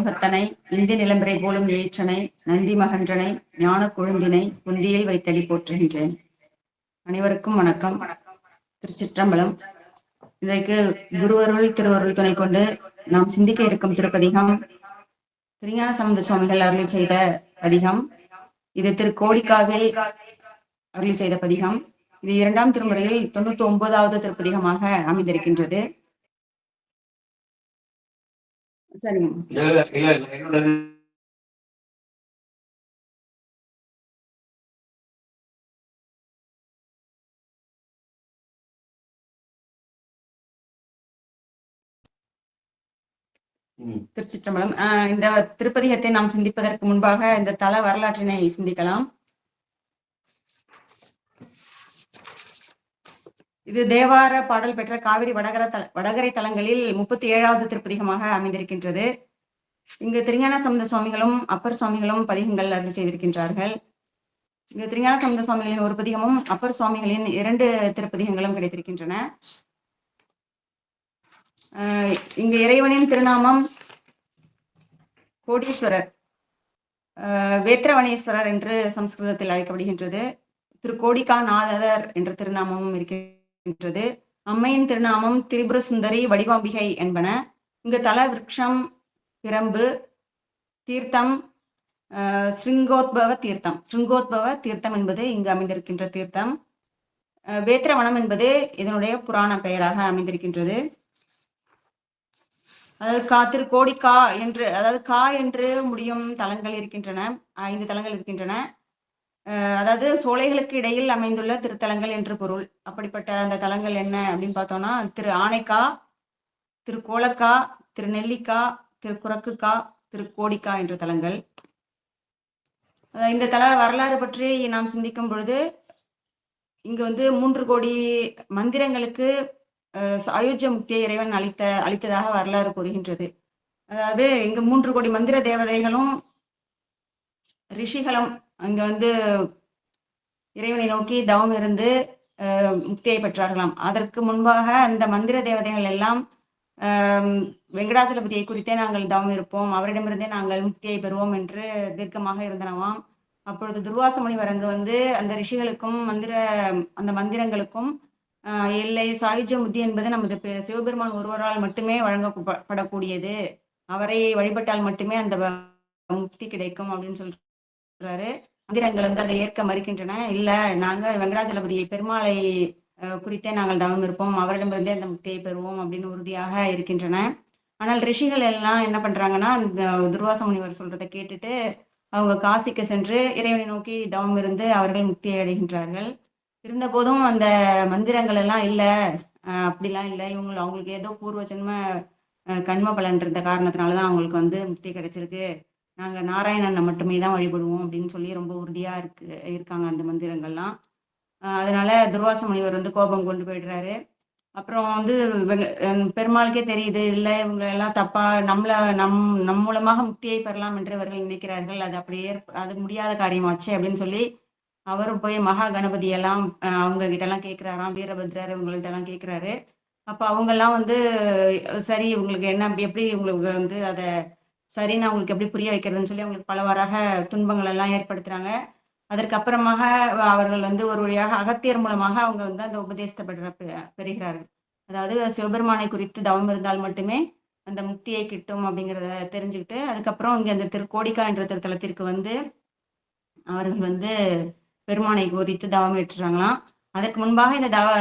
முகத்தனை இந்தி நிலம்பரை போலும் ஏற்றனை நந்தி மகன்றனை ஞான கொழுந்தினை குந்தியில் வைத்தடி போற்றுகின்றேன். அனைவருக்கும் வணக்கம். திருச்சிற்றம்பலம். இன்றைக்கு குருவருள் திருவருள் துணை கொண்டு நாம் சிந்திக்க இருக்கும் திருப்பதிகம் திருஞான சம்பந்த சுவாமிகள் அருளி செய்த பதிகம். இது திருக்கோடிக்காவில் அருளி செய்த பதிகம். இது 2ஆம் திருமுறையில் 99வது திருப்பதிகமாக அமைந்திருக்கின்றது. சரிங்க. திருச்சிற்றம்பலம். இந்த திருப்பதிகத்தை நாம் சிந்திப்பதற்கு முன்பாக இந்த தல வரலாற்றினை சிந்திக்கலாம். இது தேவார பாடல் பெற்ற காவிரி வடகரை தலங்களில் 37வது திருப்பதிகமாக அமைந்திருக்கின்றது. இங்கு திருஞான சம்பந்த சுவாமிகளும் அப்பர் சுவாமிகளும் பதிகங்கள் அருள் செய்திருக்கின்றார்கள். இங்கு திருஞான சம்பந்த சுவாமிகளின் ஒரு பதிகமும் அப்பர் சுவாமிகளின் 2 திருப்பதிகங்களும் கிடைத்திருக்கின்றன. இங்கு இறைவனின் திருநாமம் கோடீஸ்வரர், வேத்திரவனேஸ்வரர் என்று சம்ஸ்கிருதத்தில் அழைக்கப்படுகின்றது. திருக்கோடிக்கா நாதர் என்ற திருநாமமும் இருக்கின்றது. அம்மையின் திருநாமம் திரிபுர சுந்தரி வடிவாம்பிகை என்பன. இங்கு தல விருட்சம் பிரம்பு தீர்த்தம் ஸ்ருங்கோத்பவ தீர்த்தம். ஸ்ருங்கோத்பவ தீர்த்தம் என்பது இங்கு அமைந்திருக்கின்ற தீர்த்தம். வேத்திரவனம் என்பது இதனுடைய புராண பெயராக அமைந்திருக்கின்றது. அதாவது திருக்கோடிக்கா என்று, அதாவது கா என்று முடியும் தலங்கள் இருக்கின்றன. 5 தலங்கள் இருக்கின்றன. அதாவது சோலைகளுக்கு இடையில் அமைந்துள்ள திருத்தலங்கள் என்று பொருள். அப்படிப்பட்ட அந்த தலங்கள் என்ன அப்படின்னு பார்த்தோம்னா, திரு ஆனைக்கா, திரு கோலக்கா, திரு நெல்லிக்கா, திரு குரக்குக்கா, திரு கோடிக்கா என்ற தலங்கள். இந்த தல வரலாறு பற்றி நாம் சிந்திக்கும் பொழுது, இங்கு 3 கோடி மந்திரங்களுக்கு அயோத்திய முக்தியை இறைவன் அளித்ததாக வரலாறு கூறுகின்றது. அதாவது இங்கு 3 கோடி மந்திர தேவதைகளும் ரிஷிகளும் அங்க இறைவனை நோக்கி தவம் இருந்து முக்தியை பெற்றார்களாம். அதற்கு முன்பாக அந்த மந்திர தேவதைகள் எல்லாம் வெங்கடாச்சலபதியை குறித்தே நாங்கள் தவம் இருப்போம், அவரிடமிருந்தே நாங்கள் முக்தியை பெறுவோம் என்று தீர்க்கமாக இருந்தனவாம். அப்பொழுது துர்வாச முனிவர் அங்கு அந்த ரிஷிகளுக்கும் அந்த மந்திரங்களுக்கும் இல்லை, சாயுஜ்ய முத்தி என்பது நமது சிவபெருமான் ஒருவரால் மட்டுமே வழங்கப்படக்கூடியது, அவரை வழிபட்டால் மட்டுமே அந்த முக்தி கிடைக்கும் அப்படின்னு சொல்றாரு. மந்திரங்கள் அதை ஏற்க மறுக்கின்றன. இல்ல, நாங்க வெங்கடாச்சலபதியை பெருமாளை குறித்தே நாங்கள் தவம் இருப்போம், அவரிடமிருந்தே அந்த முக்தியை பெறுவோம் அப்படின்னு உறுதியாக இருக்கின்றன. ஆனால் ரிஷிகள் எல்லாம் என்ன பண்றாங்கன்னா, இந்த துர்வாச முனிவர் சொல்றதை கேட்டுட்டு அவங்க காசிக்கு சென்று இறைவனை நோக்கி தவம் இருந்து அவர்கள் முக்தியை அடைகின்றார்கள். இருந்த போதும் அந்த மந்திரங்கள் எல்லாம் இல்லை, அப்படிலாம் இல்லை, அவங்களுக்கு ஏதோ பூர்வ ஜென்ம கண்ம பலன் இருந்த காரணத்தினாலதான் அவங்களுக்கு முக்தி கிடைச்சிருக்கு, நாங்க நாராயணனை மட்டுமே தான் வழிபடுவோம் அப்படின்னு சொல்லி ரொம்ப உறுதியா இருக்காங்க அந்த மந்திரங்கள்லாம். அதனால துர்வாச முனிவர் கோபம் கொண்டு போயிடுறாரு. அப்புறம் பெருமாளுக்கே தெரியுது, இல்லை இவங்க எல்லாம் தப்பா நம் மூலமாக முக்தியை பெறலாம் என்று இவர்கள் நினைக்கிறார்கள், அது அப்படியே அது முடியாத காரியமாச்சு அப்படின்னு சொல்லி அவரும் போய் மகா கணபதி எல்லாம் அவங்க கிட்ட எல்லாம் கேட்கிறாராம், வீரபத்ரர் இவங்கள்ட்ட எல்லாம் கேட்கிறாரு. அப்ப அவங்க எல்லாம் சரி, இவங்களுக்கு என்ன, எப்படி உங்களுக்கு அதை சரின்னு அவங்களுக்கு எப்படி புரிய வைக்கிறதுன்னு சொல்லி அவங்களுக்கு பலவாறாக துன்பங்கள் எல்லாம் ஏற்படுத்துறாங்க. அதற்கு அப்புறமாக அவர்கள் ஒரு வழியாக அகத்தியர் மூலமாக அவங்க அந்த உபதேசத்தை பெறுகிறார்கள். அதாவது சிவபெருமானை குறித்து தவம் இருந்தால் மட்டுமே அந்த முக்தியை கிட்டும் அப்படிங்கிறத தெரிஞ்சுக்கிட்டு, அதுக்கப்புறம் இங்க அந்த திருக்கோடிக்கா என்ற திருத்தலத்திற்கு அவர்கள் பெருமானை குறித்து தவம் ஏற்றுறாங்களாம். அதற்கு முன்பாக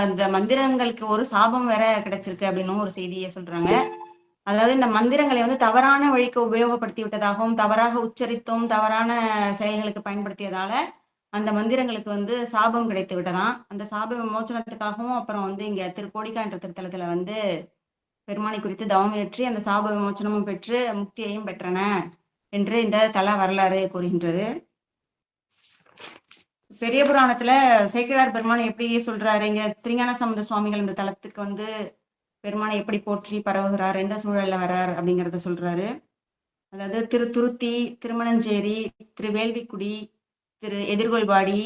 இந்த மந்திரங்களுக்கு ஒரு சாபம் வேற கிடைச்சிருக்கு அப்படின்னு ஒரு செய்தியை சொல்றாங்க. அதாவது இந்த மந்திரங்களை தவறான வழிக்கு உபயோகப்படுத்தி விட்டதாகவும், தவறாக உச்சரித்தும், தவறான செயல்களுக்கு பயன்படுத்தியதால அந்த மந்திரங்களுக்கு சாபம் கிடைத்து விட்டதாம். அந்த சாப விமோச்சனத்துக்காகவும் அப்புறம் இங்க திருக்கோடிக்கா என்ற திருத்தலத்துல பெருமானை குறித்து தவம் ஏற்றி அந்த சாப விமோச்சனமும் பெற்று முக்தியையும் பெற்றன என்று இந்த தல வரலாறு கூறுகின்றது. பெரிய புராணத்துல சேக்கிழார் பெருமானை எப்படி சொல்றாரு, இங்க திருஞான சம்பந்த சுவாமிகள் இந்த தலத்துக்கு பெருமானை எப்படி போற்றி பரவுகிறார், எந்த சூழல்ல வர்றார் அப்படிங்கிறத சொல்றாரு. அதாவது திருத்துருத்தி, திருமணஞ்சேரி, திருவேள்விக்குடி, திரு எதிர்கொள்வாடி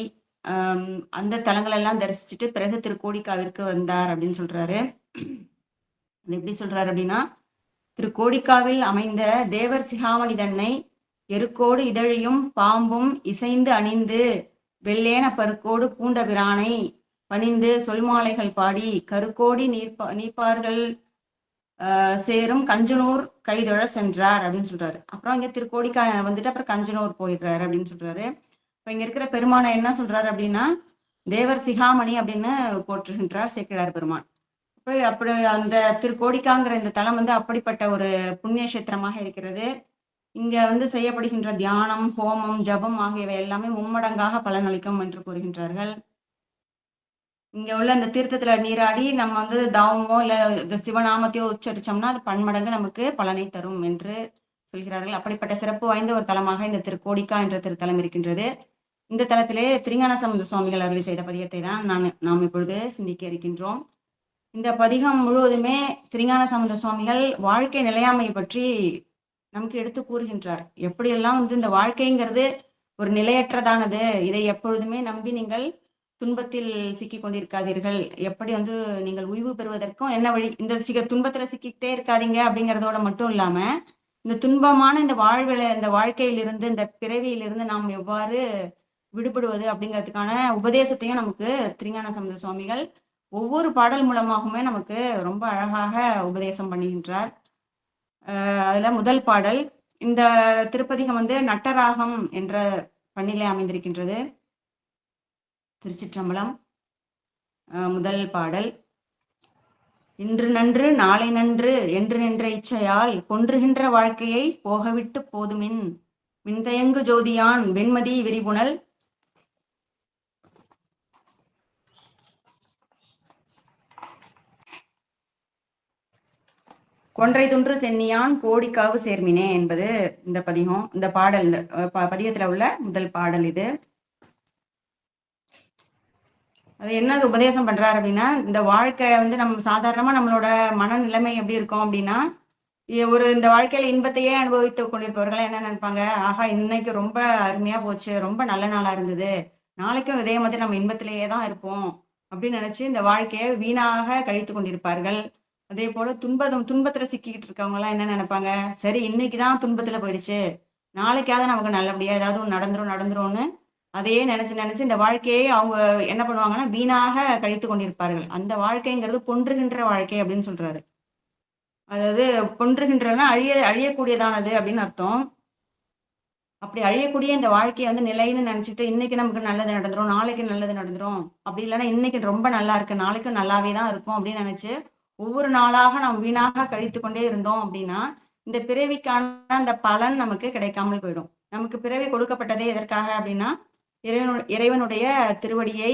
அந்த தலங்கள் எல்லாம் தரிசிச்சுட்டு பிறகு திருக்கோடிக்காவிற்கு வந்தார் அப்படின்னு சொல்றாரு. எப்படி சொல்றாரு அப்படின்னா, திருக்கோடிக்காவில் அமைந்த தேவர் சிகாமணி தன்னை எருக்கோடு இதழியும் பாம்பும் இசைந்து அணிந்து வெள்ளேன பருக்கோடு பூண்ட பிரானை பணிந்து சொல்மாலைகள் பாடி கருக்கோடி நீப்பார்கள் சேரும் கஞ்சனூர் கைதொழ சென்றார் அப்படின்னு சொல்றாரு. அப்புறம் இங்க திருக்கோடிக்கா வந்துட்டு அப்புறம் கஞ்சனூர் போயிடுறாரு அப்படின்னு சொல்றாரு. இப்ப இங்க இருக்கிற பெருமானை என்ன சொல்றாரு அப்படின்னா தேவர் சிகாமணி அப்படின்னு போற்றுகின்றார் சேக்கிழார் பெருமான். அப்படி அந்த திருக்கோடிக்காங்கிற இந்த தலம் வந்து அப்படிப்பட்ட ஒரு புண்ணிய கஷேத்திரமாக இருக்கிறது. இங்க வந்து செய்யப்படுகின்ற தியானம், ஹோமம், ஜபம் ஆகியவை எல்லாமே மும்மடங்காக பலனளிக்கும் என்று கூறுகின்றார்கள். இங்க உள்ள அந்த தீர்த்தத்துல நீராடி நம்ம வந்து தாவமோ இல்ல இந்த சிவநாமத்தையோ உச்சரிச்சோம்னா அது பன்மடங்கு நமக்கு பலனை தரும் என்று சொல்கிறார்கள். அப்படிப்பட்ட சிறப்பு வாய்ந்த ஒரு தலமாக இந்த திருக்கோடிக்கா என்ற திருத்தலம் இருக்கின்றது. இந்த தலத்திலே திருஞான சம்பந்த சுவாமிகள் அருளி செய்த பதிகத்தை தான் நாம் இப்பொழுது சிந்திக்க இருக்கின்றோம். இந்த பதிகம் முழுவதுமே திருஞான சம்பந்த சுவாமிகள் வாழ்க்கை நிலையாமை பற்றி நமக்கு எடுத்து கூறுகின்றார். எப்படியெல்லாம் வந்து இந்த வாழ்க்கைங்கிறது ஒரு நிலையற்றதானது, இதை எப்பொழுதுமே நம்பி நீங்கள் துன்பத்தில் சிக்கி கொண்டிருக்காதீர்கள், எப்படி வந்து நீங்கள் உய்வு பெறுவதற்கும் என்ன வழி, இந்த துன்பத்துல சிக்கிக்கிட்டே இருக்காதீங்க அப்படிங்கிறதோட மட்டும் இல்லாம இந்த துன்பமான இந்த வாழ்க்கையிலிருந்து இந்த பிறவியிலிருந்து நாம் எவ்வாறு விடுபடுவது அப்படிங்கிறதுக்கான உபதேசத்தையும் நமக்கு திருஞான சம்பந்த சுவாமிகள் ஒவ்வொரு பாடல் மூலமாகவுமே நமக்கு ரொம்ப அழகாக உபதேசம் பண்ணுகின்றார். அதுல முதல் பாடல், இந்த திருப்பதிகம் வந்து நட்டராகம் என்ற பண்ணிலே அமைந்திருக்கின்றது. திருச்சிற்றம்பலம். முதல் பாடல், இன்று நன்று நாளை நன்று என்று நின்ற இச்சையால் கொன்றுகின்ற வாழ்க்கையை போகவிட்டு போதுமின் மின்தயங்கு ஜோதியான் வெண்மதி விரிபுணல் கொன்றை துன்று சென்னியான் கோடிக்காவு சேர்மினே என்பது இந்த பதிகம். இந்த பாடல் இந்த பதிகத்துல உள்ள முதல் பாடல் இது. அது என்ன உபதேசம் பண்றாரு அப்படின்னா, இந்த வாழ்க்கை வந்து நம்ம சாதாரணமா நம்மளோட மனநிலைமை எப்படி இருக்கும் அப்படின்னா, இந்த வாழ்க்கையில இன்பத்தையே அனுபவித்து கொண்டிருப்பவர்கள் என்ன நினைப்பாங்க, ஆகா இன்னைக்கு ரொம்ப அருமையா போச்சு, ரொம்ப நல்ல நாளா இருந்தது, நாளைக்கும் இதே மாதிரி நம்ம இன்பத்திலேயே தான் இருப்போம் அப்படின்னு நினைச்சு இந்த வாழ்க்கையை வீணாக கழித்து கொண்டிருப்பார்கள். அதே போல துன்பத்துல சிக்கிக்கிட்டு இருக்கவங்க எல்லாம் என்ன நினைப்பாங்க, சரி இன்னைக்குதான் துன்பத்துல போயிடுச்சு, நாளைக்காவது நமக்கு நல்லபடியா ஏதாவது ஒன்று நடந்துரும்னு அதையே நினைச்சு இந்த வாழ்க்கையை அவங்க என்ன பண்ணுவாங்கன்னா வீணாக கழித்து கொண்டிருப்பார்கள். அந்த வாழ்க்கைங்கிறது பொன்றுகின்ற வாழ்க்கை அப்படின்னு சொல்றாரு. அதாவது பொன்றுகின்றனா அழியக்கூடியதானது அப்படின்னு அர்த்தம். அப்படி அழியக்கூடிய இந்த வாழ்க்கையை வந்து நிலைன்னு நினைச்சிட்டு இன்னைக்கு நமக்கு நல்லது நடந்துரும், நாளைக்கு நல்லது நடந்துரும், அப்படி இல்லைன்னா இன்னைக்கு ரொம்ப நல்லா இருக்கு, நாளைக்கும் நல்லாவே தான் இருக்கும் அப்படின்னு நினைச்சு ஒவ்வொரு நாளாக நாம் வீணாக கழித்து கொண்டே இருந்தோம் அப்படின்னா இந்த பிறவிக்கான அந்த பலன் நமக்கு கிடைக்காமல் போயிடும். நமக்கு பிறவி கொடுக்கப்பட்டதே எதற்காக அப்படின்னா இறைவனுடைய திருவடியை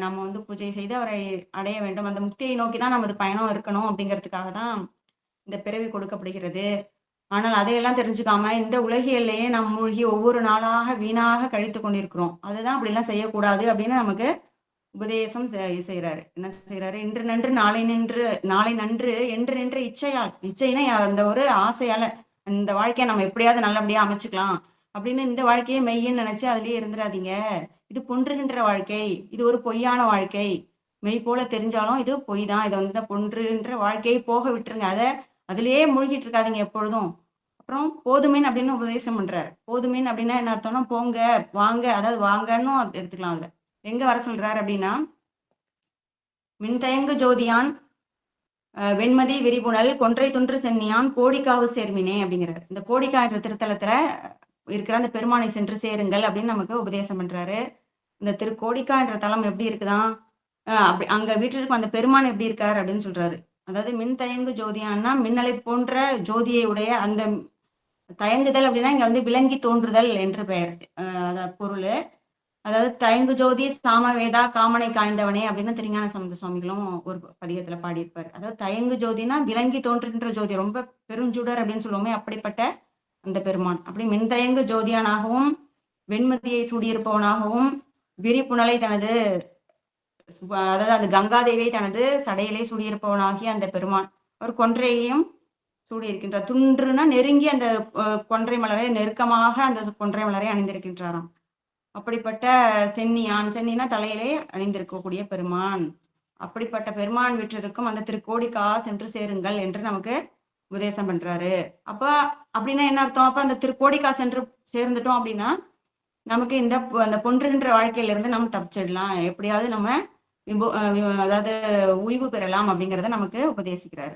நம்ம வந்து பூஜை செய்து அவரை அடைய வேண்டும், அந்த முக்தியை நோக்கி தான் நமது பயணம் இருக்கணும் அப்படிங்கிறதுக்காக தான் இந்த பிறவி கொடுக்கப்படுகிறது. ஆனால் அதையெல்லாம் தெரிஞ்சுக்காம இந்த உலகிலேயே நாம் மூழ்கி ஒவ்வொரு நாளாக வீணாக கழித்து கொண்டிருக்கிறோம். அதுதான் அப்படிலாம் செய்யக்கூடாது அப்படின்னு நமக்கு உபதேசம் செய்யறாரு. என்ன செய்யறாரு, இன்று நன்று நாளை நன்று என்று நின்ற இச்சைனா அந்த ஒரு ஆசையால இந்த வாழ்க்கையை நம்ம எப்படியாவது நல்லபடியா அமைச்சுக்கலாம் அப்படின்னு இந்த வாழ்க்கையை மெய்யன்னு நினைச்சு அதுலயே இருந்துடாதீங்க. இது பொன்றுகின்ற வாழ்க்கை, இது ஒரு பொய்யான வாழ்க்கை, மெய் போல தெரிஞ்சாலும் இது பொய் தான், இதை வந்து பொன்றுகின்ற வாழ்க்கையை போக விட்டுருங்க, அதுலயே மூழ்கிட்டு இருக்காதீங்க எப்பொழுதும். அப்புறம் போதுமின் அப்படின்னு உபதேசம் பண்றாரு. போதுமின் அப்படின்னா என்ன அர்த்தம்னா போங்க வாங்க, அதாவது வாங்கன்னு எடுத்துக்கலாம். அதுல எங்க வர சொல்றாரு அப்படின்னா, மின்தயங்கு ஜோதியான் வெண்மதி விரிபுணல் கொன்றை துன்று சென்னியான் கோடிக்காவு சேர்மினே அப்படிங்கிறார். இந்த கோடிக்கா என்ற திருத்தலத்துல இருக்கிற அந்த பெருமானை சென்று சேருங்கள் அப்படின்னு நமக்கு உபதேசம் பண்றாரு. இந்த திருக்கோடிக்கா என்ற தலம் எப்படி இருக்குதான், அப்படி அங்க வீட்டிற்கு அந்த பெருமான் எப்படி இருக்காரு அப்படின்னு சொல்றாரு. அதாவது மின் தயங்கு ஜோதியான்னா மின்னலை போன்ற ஜோதியை உடைய அந்த தயங்குதல் அப்படின்னா இங்க வந்து விளங்கி தோன்றுதல் என்று பெயர், பொருள். அதாவது தயங்கு ஜோதி சாமவேதா காமனை காய்ந்தவனே அப்படின்னு திருஞான சம்பந்த சுவாமிகளும் ஒரு பதிகத்துல பாடியிருப்பார். அதாவது தயங்கு ஜோதினா விளங்கி தோன்றுகின்ற ஜோதி, ரொம்ப பெருஞ்சுடர் அப்படின்னு சொல்லுவோமே அப்படிப்பட்ட அந்த பெருமான். அப்படி மின்தயங்கு ஜோதியானாகவும் வெண்மதியை சூடியிருப்பவனாகவும் விரிப்புணலை தனது அதாவது அந்த கங்காதேவியை தனது சடையிலே சூடியிருப்பவனாகிய அந்த பெருமான் அவர் கொன்றையையும் சூடியிருக்கின்றார். துன்றுனா நெருங்கி அந்த கொன்றை மலரை நெருக்கமாக அந்த கொன்றை மலரை அணிந்திருக்கின்றாராம். அப்படிப்பட்ட சென்னினா தலையிலே அணிந்திருக்கக்கூடிய பெருமான். அப்படிப்பட்ட பெருமான் வீற்றிருக்கும் அந்த திருக்கோடிக்கா சென்று சேருங்கள் என்று நமக்கு உபதேசம் பண்றாரு. அப்ப அப்படின்னா என்ன அர்த்தம்? அப்ப அந்த திருக்கோடிக்கா சென்று சேர்ந்துட்டோம் அப்படின்னா நமக்கு அந்த பொன்றுகின்ற வாழ்க்கையில இருந்து நம்ம தப்பிச்சிடலாம், எப்படியாவது நம்ம அதாவது ஓய்வு பெறலாம் அப்படிங்கிறத நமக்கு உபதேசிக்கிறாரு.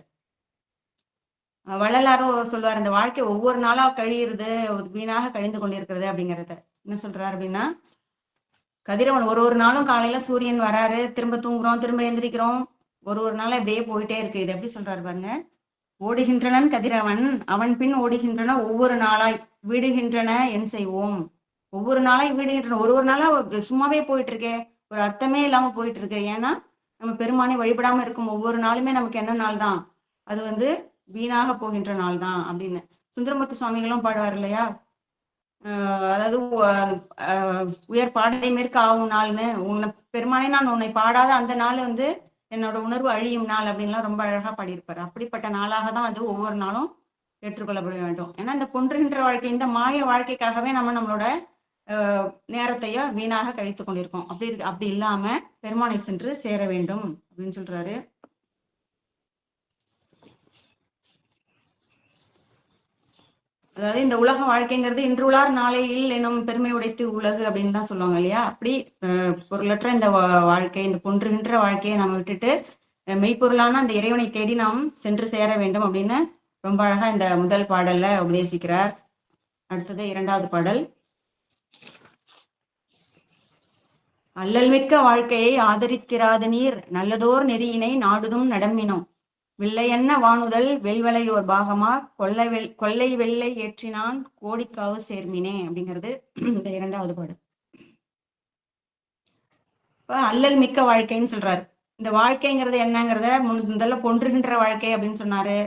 வள்ளலாரும் சொல்லுவார், இந்த வாழ்க்கை ஒவ்வொரு நாளா கழியிறது, வீணாக கழிந்து கொண்டிருக்கிறது அப்படிங்கிறத. என்ன சொல்றாரு அப்படின்னா, கதிரவன் ஒரு ஒரு நாளும் காலையில சூரியன் வராரு, திரும்ப தூங்குறோம், திரும்ப எந்திரிக்கிறோம், ஒரு ஒரு நாளா இப்படியே போயிட்டே இருக்கு. இது எப்படி சொல்றாரு பாருங்க. ஓடுகின்றனன் கதிரவன், அவன் பின் ஓடுகின்றன ஒவ்வொரு நாளாய், வீடுகின்றன என் செய்வோம். ஒவ்வொரு நாளாய் வீடுகின்றன, ஒரு ஒரு நாளா சும்மாவே போயிட்டு இருக்கே, ஒரு அர்த்தமே இல்லாம போயிட்டு இருக்கு. ஏன்னா நம்ம பெருமானை வழிபடாம இருக்கும் ஒவ்வொரு நாளுமே நமக்கு என்ன நாள் தான், அது வீணாக போகின்ற நாள் தான் அப்படின்னு சுந்தரமூர்த்தி சுவாமிகளும் பாடுவார் இல்லையா? அதாவது உயர் பாடலை மேற்கு ஆகும் நாள்னு, உன்னை பெருமானே நான் உன்னை பாடாத அந்த நாள் என்னோட உணர்வு அழியும் நாள் அப்படின்லாம் ரொம்ப அழகா பாடியிருப்பாரு. அப்படிப்பட்ட நாளாக தான் அது ஒவ்வொரு நாளும் ஏற்றுக்கொள்ளப்பட வேண்டும். ஏன்னா இந்த பொன்றுகின்ற வாழ்க்கை, இந்த மாய வாழ்க்கைக்காகவே நம்மளோட நேரத்தையும் வீணாக கழித்து கொண்டிருக்கோம். அப்படி இல்லாம பெருமானை சென்று சேர வேண்டும் அப்படின்னு சொல்றாரு. அதாவது இந்த உலக வாழ்க்கைங்கிறது இன்றுளார் நாளையில் எனும் பெருமை உடைத்து உலகு அப்படின்னு தான் சொல்லுவாங்க இல்லையா? அப்படி பொருளற்ற இந்த வாழ்க்கை, இந்த பொன்றுகின்ற வாழ்க்கையை நம்ம விட்டுட்டு மெய்ப்பொருளான அந்த இறைவனை தேடி நாம் சென்று சேர வேண்டும் அப்படின்னு ரொம்ப அழகா இந்த முதல் பாடல்ல உபதேசிக்கிறார். அடுத்தது இரண்டாவது பாடல். அல்லல் மிக்க வாழ்க்கையை ஆதரித்திராத நீர் நல்லதோர் நெறியினை நாடுதும் நடமினோம், வில்லையன்ன வானுதல் வெல்வலையோர் பாகமா கொல்லை வெள்ளை ஏற்றினான் கோடிக்காவு சேர்மினே அப்படிங்கிறது இந்த இரண்டாவது பாடல். இப்ப அல்லல் மிக்க வாழ்க்கைன்னு சொல்றாரு. இந்த வாழ்க்கைங்கிறது என்னங்கிறத முதல்ல பொன்றுகின்ற வாழ்க்கை அப்படின்னு சொன்னாரு.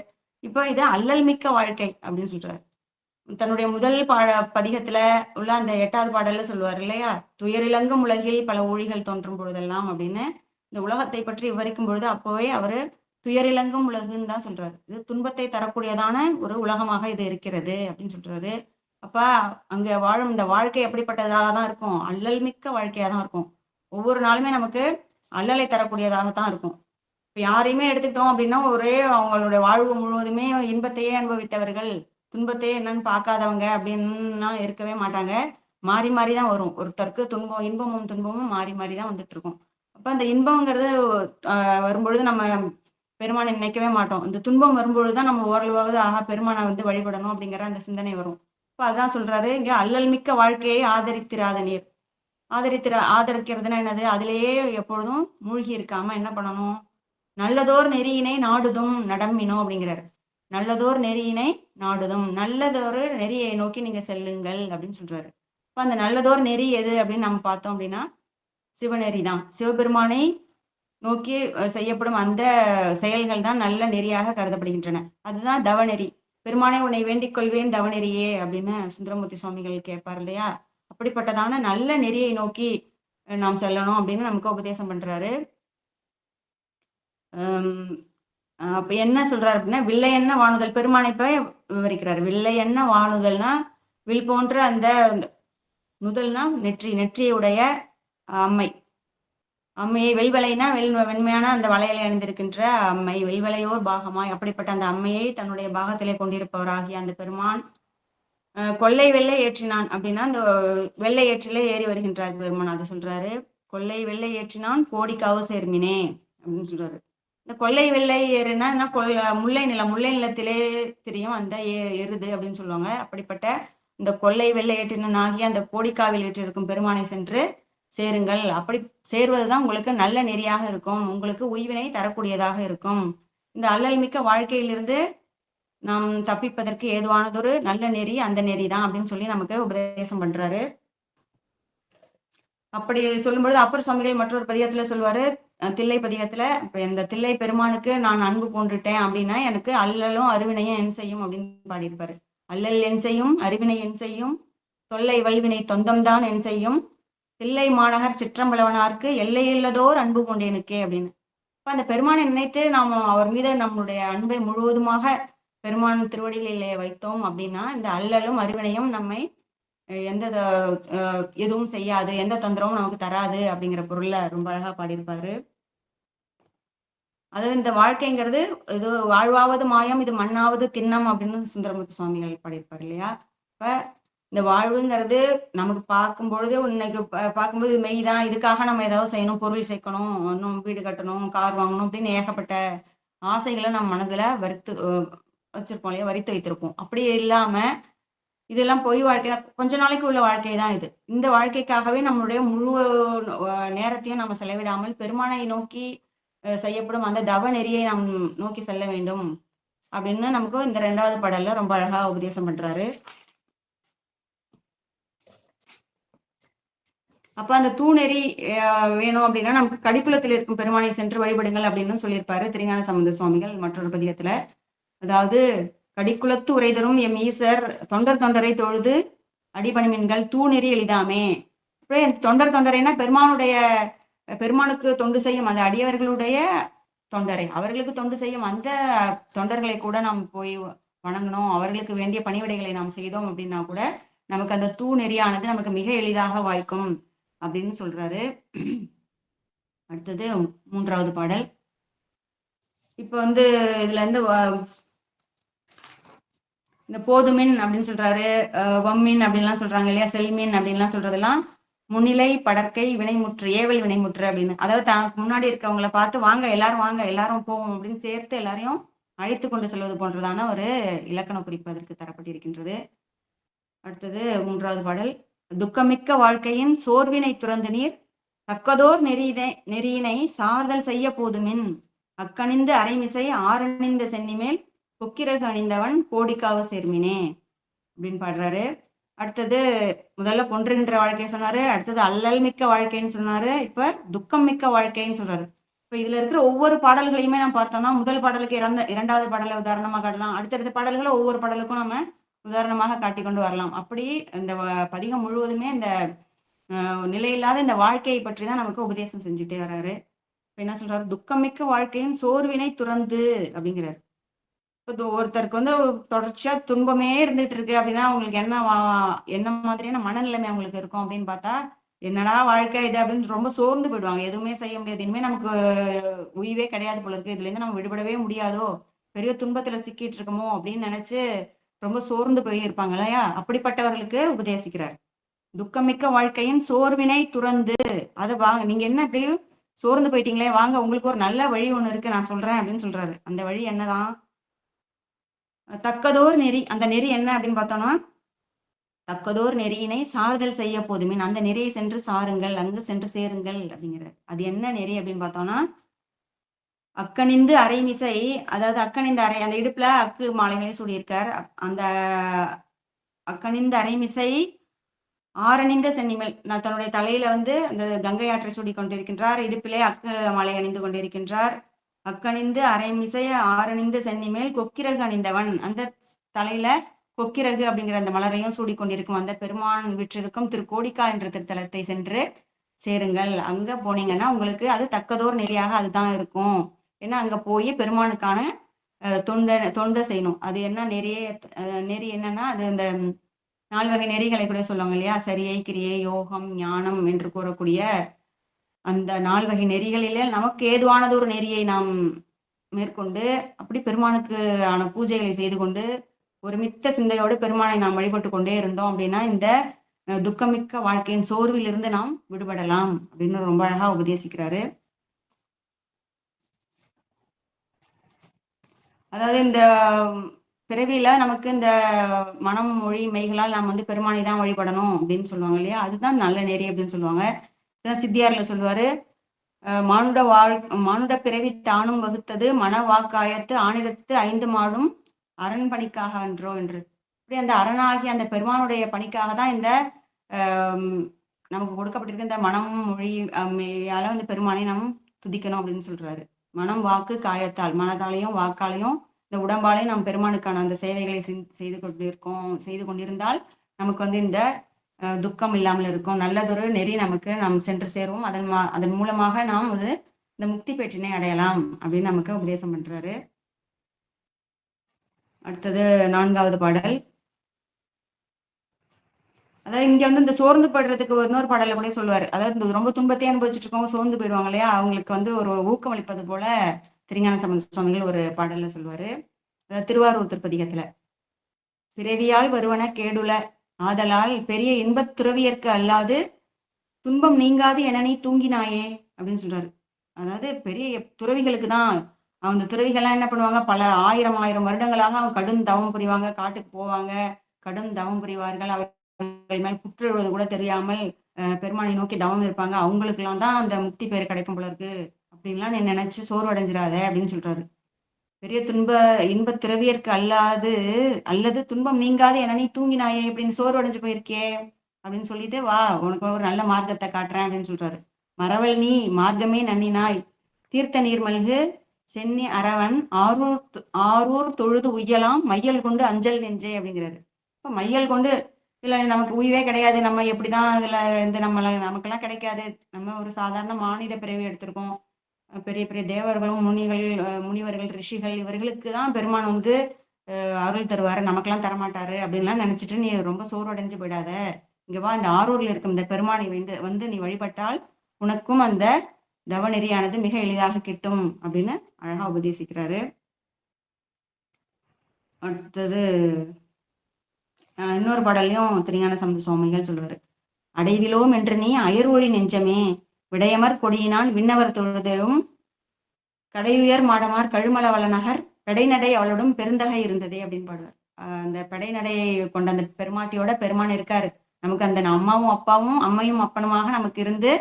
இப்ப இது அல்லல் மிக்க வாழ்க்கை அப்படின்னு சொல்றாரு. தன்னுடைய முதல் பதிகத்துல உள்ள அந்த 8வது பாடல்ல சொல்லுவார் இல்லையா? துயரிலங்கும் உலகில் பல ஒழிகள் தோன்றும் பொழுதெல்லாம் அப்படின்னு இந்த உலகத்தை பற்றி விவரிக்கும் பொழுது அப்பவே அவரு துயரிலங்கும் உலகுன்னு தான் சொல்றாரு. இது துன்பத்தை தரக்கூடியதான ஒரு உலகமாக இது இருக்கிறது அப்படின்னு சொல்றாரு. அப்ப அங்க வாழும் இந்த வாழ்க்கை எப்படிப்பட்டதாக தான் இருக்கும்? அல்லல் மிக்க வாழ்க்கையா தான் இருக்கும். ஒவ்வொரு நாளுமே நமக்கு அல்லலை தரக்கூடியதாக தான் இருக்கும். இப்ப யாரையுமே எடுத்துக்கிட்டோம் அப்படின்னா ஒரே அவங்களுடைய வாழ்வு முழுவதுமே இன்பத்தையே அனுபவித்தவர்கள், துன்பத்தையே என்னன்னு பார்க்காதவங்க அப்படின்னா இருக்கவே மாட்டாங்க. மாறி மாறி தான் வரும். ஒருத்தருக்கு இன்பமும் துன்பமும் மாறி மாறி தான் வந்துட்டு இருக்கும். அப்ப அந்த இன்பங்கிறது வரும்பொழுது நம்ம பெருமானை நினைக்கவே மாட்டோம். இந்த துன்பம் வரும்பொழுதுதான் நம்ம ஓரளவாவது பெருமானை வழிபடணும் அப்படிங்கிற அந்த சிந்தனை வரும். இப்ப அதான் சொல்றாரு இங்க, அல்லல் மிக்க வாழ்க்கையை ஆதரித்திராத நீர். ஆதரிக்கிறதுனா என்னது? அதிலேயே எப்பொழுதும் மூழ்கி இருக்காம என்ன பண்ணணும்? நல்லதோர் நெறியினை நாடுதும் நடமினோ அப்படிங்கிறாரு. நல்லதோர் நெறியினை நாடுதும், நல்லதொரு நெறியை நோக்கி நீங்க செல்லுங்கள் அப்படின்னு சொல்றாரு. இப்ப அந்த நல்லதோர் நெறி எது அப்படின்னு நம்ம பார்த்தோம் அப்படின்னா சிவநெறி தான். சிவபெருமானை நோக்கி செய்யப்படும் அந்த செயல்கள் தான் நல்ல நெறியாக கருதப்படுகின்றன. அதுதான் தவநெறி. பெருமானை உன்னை வேண்டிக் கொள்வேன் தவநெறியே அப்படின்னு சுந்தரமூர்த்தி சுவாமிகள் கேட்பார் இல்லையா? அப்படிப்பட்டதான நல்ல நெறியை நோக்கி நாம் செல்லணும் அப்படின்னு நமக்கு உபதேசம் பண்றாரு. அப்ப என்ன சொல்றாரு அப்படின்னா, வில்லை என்ன வாணுதல், பெருமானை போய் விவரிக்கிறார். வில்லை என்ன வாணுதல்னா வில் போன்ற அந்த நுதல்னா நெற்றியுடைய அம்மை. அம்மையை வெல்வலைனா வெண்மையான அந்த வளையலை அணிந்திருக்கின்ற அம்மை, வெல்வலையோர் பாகமாய், அப்படிப்பட்ட அந்த அம்மையை தன்னுடைய பாகத்திலே கொண்டிருப்பவராகிய அந்த பெருமான் கொல்லை வெள்ளை ஏற்றினான் அப்படின்னா அந்த வெள்ளை ஏற்றிலே ஏறி வருகின்றார் பெருமான். அதை சொல்றாரு. கொல்லை வெள்ளை ஏற்றினான் கோடிக்காவு சேர்மினே அப்படின்னு சொல்றாரு. இந்த கொல்லை வெள்ளை ஏறுனா முல்லை நிலத்திலே தெரியும் அந்த எருது அப்படின்னு சொல்லுவாங்க. அப்படிப்பட்ட இந்த கொல்லை வெள்ளை ஏற்றினான் ஆகிய அந்த கோடிக்காவில் ஏற்றிருக்கும் பெருமானை சென்று சேருங்கள். அப்படி சேர்வதுதான் உங்களுக்கு நல்ல நெறியாக இருக்கும், உங்களுக்கு உய்வினை தரக்கூடியதாக இருக்கும். இந்த அல்லல் மிக்க வாழ்க்கையிலிருந்து நாம் தப்பிப்பதற்கு ஏதுவானதொரு நல்ல நெறி அந்த நெறி தான் அப்படின்னு சொல்லி நமக்கு உபதேசம் பண்றாரு. அப்படி சொல்லும்பொழுது அப்பர் சுவாமிகள் மற்றொரு பதிகத்துல சொல்லுவாரு, தில்லை பதிகத்துல, இந்த தில்லை பெருமானுக்கு நான் அன்பு கொண்டுட்டேன் அப்படின்னா எனக்கு அல்லலும் அருவினையும் என் செய்யும் அப்படின்னு பாடியிருப்பாரு. அல்லல் என் செய்யும், அருவினை என் செய்யும், தொல்லை வல்வினை தொந்தம்தான் என் செய்யும், தில்லை மாநகர் சிற்றம்பலவனார்க்கு எல்லையில்லதோர் அன்பு கொண்டேனுக்கே அப்படின்னு. இப்ப அந்த பெருமானை நினைத்து நாம் அவர் மீது நம்முடைய அன்பை முழுவதுமாக பெருமான் திருவடிகளிலே வைத்தோம் அப்படின்னா இந்த அல்லலும் அருவினையும் நம்மை எந்த எதுவும் செய்யாது, எந்த தொந்தரவும் நமக்கு தராது அப்படிங்கிற பொருள்ல ரொம்ப அழகா பாடியிருப்பாரு. அதாவது இந்த வாழ்க்கைங்கிறது இது வாழ்வாவது மாயம், இது மண்ணாவது திண்ணம் அப்படின்னு சுந்தரமூர்த்தி சுவாமிகள் பாடியிருப்பார் இல்லையா? இப்ப இந்த வாழ்வுங்கிறது நமக்கு பார்க்கும்பொழுது இன்னைக்கு பார்க்கும்போது இது மெய் தான். இதுக்காக நம்ம ஏதாவது செய்யணும், பொருள் சேர்க்கணும், இன்னும் வீடு கட்டணும், கார் வாங்கணும் அப்படின்னு ஏகப்பட்ட ஆசைகளை நம்ம மனதுல வச்சிருப்போம் இல்லையா? வரித்து வைத்திருப்போம். அப்படி இல்லாம இதெல்லாம் பொய் வாழ்க்கை தான். கொஞ்ச நாளைக்கு உள்ள வாழ்க்கை தான் இது. இந்த வாழ்க்கைக்காகவே நம்மளுடைய முழு நேரத்தையும் நம்ம செலவிடாமல் பெருமானை நோக்கி செய்யப்படும் அந்த தவ நெறியை நாம் நோக்கி செல்ல வேண்டும் அப்படின்னு நமக்கு இந்த 2வது பாடல்ல ரொம்ப அழகா உபதேசம் பண்றாரு. அப்ப அந்த தூணெறி வேணும் அப்படின்னா நமக்கு கடிக்குளத்தில் இருக்கும் பெருமானை சென்று வழிபடுங்கள் அப்படின்னு சொல்லியிருப்பாரு திருஞான சம்பந்த சுவாமிகள் மற்றொரு பதிகத்துல. அதாவது கடிக்குளத்து உரைதரும் எம் ஈசர் தொண்டர் தொண்டரை தொழுது அடிபணிமின்கள் தூணெறி எளிதாமே. அப்படியே தொண்டர் தொண்டரைனா பெருமானுக்கு தொண்டு செய்யும் அந்த அடியவர்களுடைய தொண்டரை, அவர்களுக்கு தொண்டு செய்யும் அந்த தொண்டர்களை கூட நாம் போய் வணங்கணும், அவர்களுக்கு வேண்டிய பணிவிடைகளை நாம் செய்தோம் அப்படின்னா கூட நமக்கு அந்த நெறியானது நமக்கு மிக எளிதாக வாய்க்கும் அப்படின்னு சொல்றாரு. அடுத்தது 3வது பாடல். இப்ப இதுல இருந்து இந்த போதுமின் அப்படின்னு சொல்றாரு, வம்மின் அப்படின்லாம் சொல்றாங்க இல்லையா? செல்மின் அப்படின்லாம் சொல்றதெல்லாம் முன்னிலை படற்கை வினைமுற்று, ஏவல் வினைமுற்று அப்படின்னு. அதாவது தனக்கு முன்னாடி இருக்கவங்களை பார்த்து வாங்க எல்லாரும் போவோம் அப்படின்னு சேர்த்து எல்லாரையும் அழைத்து கொண்டு செல்வது போன்றதான ஒரு இலக்கண குறிப்பு அதற்கு தரப்பட்டிருக்கின்றது. அடுத்தது 3வது பாடல். துக்கமிக்க வாழ்க்கையின் சோர்வினை துறந்து நீர் தக்கதோர் நெறியினை சார்தல் செய்ய போதுமின் அக்கணிந்து அரைமிசை ஆரணிந்த சென்னிமேல் கொக்கிரகு அணிந்தவன் கோடிக்காவு சேர்மினே அப்படின்னு பாடுறாரு. அடுத்தது முதல்ல பொன்றுகின்ற வாழ்க்கையை சொன்னாரு, அடுத்தது அல்லல் மிக்க வாழ்க்கைன்னு சொன்னாரு, இப்ப துக்கம் மிக்க வாழ்க்கைன்னு சொல்றாரு. இப்ப இதுல இருக்கிற ஒவ்வொரு பாடல்களையுமே நம்ம பார்த்தோம்னா முதல் பாடலுக்கு 2வது பாடலை உதாரணமாக காட்டலாம், அடுத்தடுத்த பாடல்களை ஒவ்வொரு பாடலுக்கும் நம்ம உதாரணமாக காட்டி கொண்டு வரலாம். அப்படி இந்த பதிகம் முழுவதுமே இந்த நிலையில்லாத இந்த வாழ்க்கையை பற்றி தான் நமக்கு உபதேசம் செஞ்சுட்டே வர்றாரு. இப்ப என்ன சொல்றாரு? துக்கமிக்க வாழ்க்கையின் சோர்வினை துறந்து அப்படிங்கிறாரு. ஒருத்தருக்கு தொடர்ச்சியா துன்பமே இருந்துட்டு இருக்கு அப்படின்னா அவங்களுக்கு என்ன மாதிரியான மனநிலைமை அவங்களுக்கு இருக்கும் அப்படின்னு பார்த்தா, என்னடா வாழ்க்கை இது அப்படின்னு ரொம்ப சோர்ந்து போயிடுவாங்க. எதுவுமே செய்ய முடியாது, இனிமே நமக்கு உயிவே கிடையாது போல இருக்கு, இதுல இருந்து நம்ம விடுபடவே முடியாதோ, பெரிய துன்பத்துல சிக்கிட்டு இருக்கமோ அப்படின்னு நினைச்சு ரொம்ப சோர்ந்து போயிருப்பாங்க இல்லையா? அப்படிப்பட்டவர்களுக்கு உபதேசிக்கிறார். துக்கமிக்க வாழ்க்கையின் சோர்வினை துறந்து, அதை வாங்க, நீங்க என்ன இப்படி சோர்ந்து போயிட்டீங்களே, வாங்க உங்களுக்கு ஒரு நல்ல வழி ஒண்ணு இருக்கு நான் சொல்றேன் அப்படின்னு சொல்றாரு. அந்த வழி என்னதான்? தக்கதோர் நெறி. அந்த நெறி என்ன அப்படின்னு பார்த்தோம்னா, தக்கதோர் நெறியினை சார்தல் செய்ய போதுமின், அந்த நெறியை சென்று சாருங்கள், அங்கு சென்று சேருங்கள் அப்படிங்கிறார். அது என்ன நெறி அப்படின்னு பார்த்தோம்னா, அக்கணிந்து அரைமிசை, அதாவது அக்கணிந்து அரை, அந்த இடுப்புல அக்கு மாலைகளை சூடியிருக்கார். அந்த அக்கணிந்து அரைமிசை ஆரணிந்த சென்னிமேல், தன்னுடைய தலையில அந்த கங்கை ஆற்றை சூடி கொண்டிருக்கின்றார், இடுப்பிலே அக்கு மாலை அணிந்து கொண்டிருக்கின்றார். அக்கணிந்து அரைமிசை ஆரணிந்த சென்னிமேல் கொக்கிரகு அணிந்தவன், அந்த தலையில கொக்கிரகு அப்படிங்கிற அந்த மலரையும் சூடிக்கொண்டிருக்கும் அந்த பெருமான் விற்றிருக்கும் கோடிக்கா என்ற திருத்தலத்தை சென்று சேருங்கள். அங்க போனீங்கன்னா உங்களுக்கு அது தக்கதோர் நெறியாக அதுதான் இருக்கும். ஏன்னா அங்க போய் பெருமானுக்கான தொண்டை செய்யணும். அது என்ன நெறி என்னன்னா, அது இந்த 4 வகை நெறிகளை கூட சொல்லுவாங்க இல்லையா? சரியை, கிரியை, யோகம், ஞானம் என்று கூறக்கூடிய அந்த 4 வகை நெறிகளிலே நமக்கு ஏதுவானது ஒரு நெறியை நாம் மேற்கொண்டு அப்படி பெருமானுக்கு ஆன பூஜைகளை செய்து கொண்டு ஒருமித்த சிந்தையோடு பெருமானை நாம் வழிபட்டு கொண்டே இருந்தோம் அப்படின்னா இந்த துக்கமிக்க வாழ்க்கையின் சோர்விலிருந்து நாம் விடுபடலாம் அப்படின்னு ரொம்ப அழகா உபதேசிக்கிறாரு. அதாவது இந்த பிறவியில நமக்கு இந்த மனம், மொழி, மெய்களால் நாம் பெருமானை தான் வழிபடணும் அப்படின்னு சொல்லுவாங்க இல்லையா? அதுதான் நல்ல நெறி அப்படின்னு சொல்லுவாங்க. சித்தியார்ல சொல்லுவாரு, மானுட பிறவி தானும் வகுத்தது மன வாக்காயத்து ஆணிடத்து 5 மாடும் அரண் பணிக்காக அன்றோ என்று. இப்படி அந்த அரணாகி அந்த பெருமானுடைய பணிக்காக தான் இந்த நமக்கு கொடுக்கப்பட்டிருக்க இந்த மனம், மொழி, மெய்யால பெருமானை நாம் துதிக்கணும் அப்படின்னு சொல்றாரு. மனம், வாக்கு, காயத்தால், மனதாலையும் வாக்காலையும் இந்த உடம்பாலையும் நாம் பெருமானுக்கான அந்த சேவைகளை செய்து கொண்டிருந்தால் நமக்கு இந்த துக்கம் இல்லாமல் இருக்கும், நல்லதொரு நெறி நமக்கு நாம் சென்று சேருவோம், அதன் மூலமாக நாம் இந்த முக்தி பெற்றினை அடையலாம் அப்படின்னு நமக்கு உபதேசம் பண்றாரு. அடுத்தது 4வது பாடல். அதாவது இங்க இந்த சோர்ந்து படுறதுக்கு இன்னொரு பாடல கூட சொல்லுவாரு. அதாவது ரொம்ப துன்பத்தை அனுபவிச்சுட்டு இருக்கவங்க சோர்ந்து போயிடுவாங்க இல்லையா? அவங்களுக்கு ஒரு ஊக்கம் அளிப்பது போல திருஞான சம்பந்த சுவாமிகள் ஒரு பாடல்ல சொல்லுவாரு. திருவாரூர் திருப்பதிகத்துல, பிறவியால் வருவன கேடுல ஆதலால் பெரிய இன்பத் துறவியர்க்கு அல்லாது துன்பம் நீங்காது என நீ தூங்கினாயே அப்படின்னு சொல்றாரு. அதாவது பெரிய துறவிகளுக்கு தான். அந்த துறவிகள்லாம் என்ன பண்ணுவாங்க, பல ஆயிரம் ஆயிரம் வருடங்களாக அவங்க கடும் தவம் புரிவாங்க, காட்டுக்கு போவாங்க, கடும் தவம் புரிவார்கள். அவர்கள் மேல் புற்றுழுவது கூட தெரியாமல் பெருமானை நோக்கி தவம் இருப்பாங்க. அவங்களுக்கெல்லாம் தான் அந்த முக்தி பேர் கிடைக்கும் போல இருக்கு அப்படின்லாம் நீ நினைச்சு சோர்வடைஞ்சிடாத அப்படின்னு சொல்றாரு. பெரிய இன்பத் துறவியர்க்கு அல்லாது அல்லது துன்பம் நீங்காது என நீ தூங்கினாயே இப்படின்னு சோர்வடைஞ்சு போயிருக்கே அப்படின்னு சொல்லிட்டு, வா உனக்கு ஒரு நல்ல மார்க்கத்தை காட்டுறேன் அப்படின்னு சொல்றாரு. மறவல் நீ மார்க்கமே நன்னினாய் தீர்த்த நீர் மல்கு சென்னி அரவன் ஆரூர் தொழுது உய்யலாம் மையல் கொண்டு அஞ்சல் நெஞ்சே அப்படிங்கிறாரு. இப்ப மையல் கொண்டு இதுல நமக்கு உய்வே கிடையாது, நம்ம எப்படிதான் இதுல இருந்து நமக்கெல்லாம் கிடைக்காது, நம்ம ஒரு சாதாரண மானிட பிறவி எடுத்திருக்கோம், பெரிய பெரிய தேவர்களும் முனிவர்கள் ரிஷிகள் இவர்களுக்கு தான் பெருமான் வந்து அருள் தருவாரு, நமக்கெல்லாம் தரமாட்டாரு அப்படின்லாம் நினைச்சிட்டு நீ ரொம்ப சோர்வடைஞ்சு போயிடாத. இங்க வா, இந்த ஆரூர்ல இருக்கும் இந்த பெருமானை வந்து நீ வழிபட்டால் உனக்கும் அந்த தவநெறியானது மிக எளிதாக கிட்டும் அப்படின்னு அழகா உபதேசிக்கிறாரு. அடுத்தது இன்னொரு பாடல்லையும் திருஞான சம்பந்த சுவாமிகள் சொல்லுவாரு. அடைவிலோம் என்று நீ அயர்வொழி நெஞ்சமே விடையமர் கொடியினான் விண்ணவர் தொழுதலும் கடையுயர் மாடமார் கழுமல வளநகர் பெடைநடை அவளுடன் பெருந்தகை இருந்ததே அப்படின்னு பாடுவார். அந்த பெடைநடையை கொண்ட அந்த பெருமாட்டியோட பெருமான் இருக்காரு. நமக்கு அந்த அம்மாவும் அப்பாவும் அம்மையும் அப்பனுமாக நமக்கு இருந்து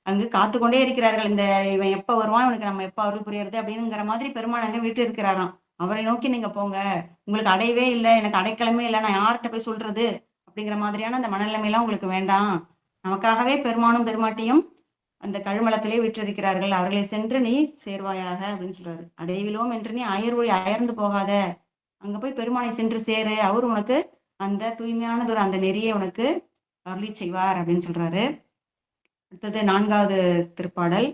அங்கு காத்து கொண்டே இருக்கிறார்கள். இந்த இவன் எப்ப வருவான், இவனுக்கு நம்ம எப்ப அருள் புரியுறது அப்படிங்கிற மாதிரி பெருமான் அங்க விட்டு இருக்கிறாராம். அவரை நோக்கி நீங்க போங்க, உங்களுக்கு அடையவே இல்லை, எனக்கு அடைக்கலமே இல்லை, நான் யார்கிட்ட போய் சொல்றது அப்படிங்கிற மாதிரியான அந்த மனநிலைமையெல்லாம் உங்களுக்கு வேண்டாம். நமக்காகவே பெருமானும் பெருமாட்டியும் அந்த கழுமலத்திலே விற்றிருக்கிறார்கள், அவர்களை சென்று நீ சேர்வாயாக அப்படின்னு சொல்றாரு. அடைவிலோம் என்று நீ அயர்ந்து போகாத, அங்க போய் பெருமானை சென்று சேரு, அவர் உனக்கு அந்த தூய்மையானதொரு அந்த நெறியை உனக்கு அருளி செய்வார் அப்படின்னு சொல்றாரு. அடுத்தது 4வது திருப்பாடல்.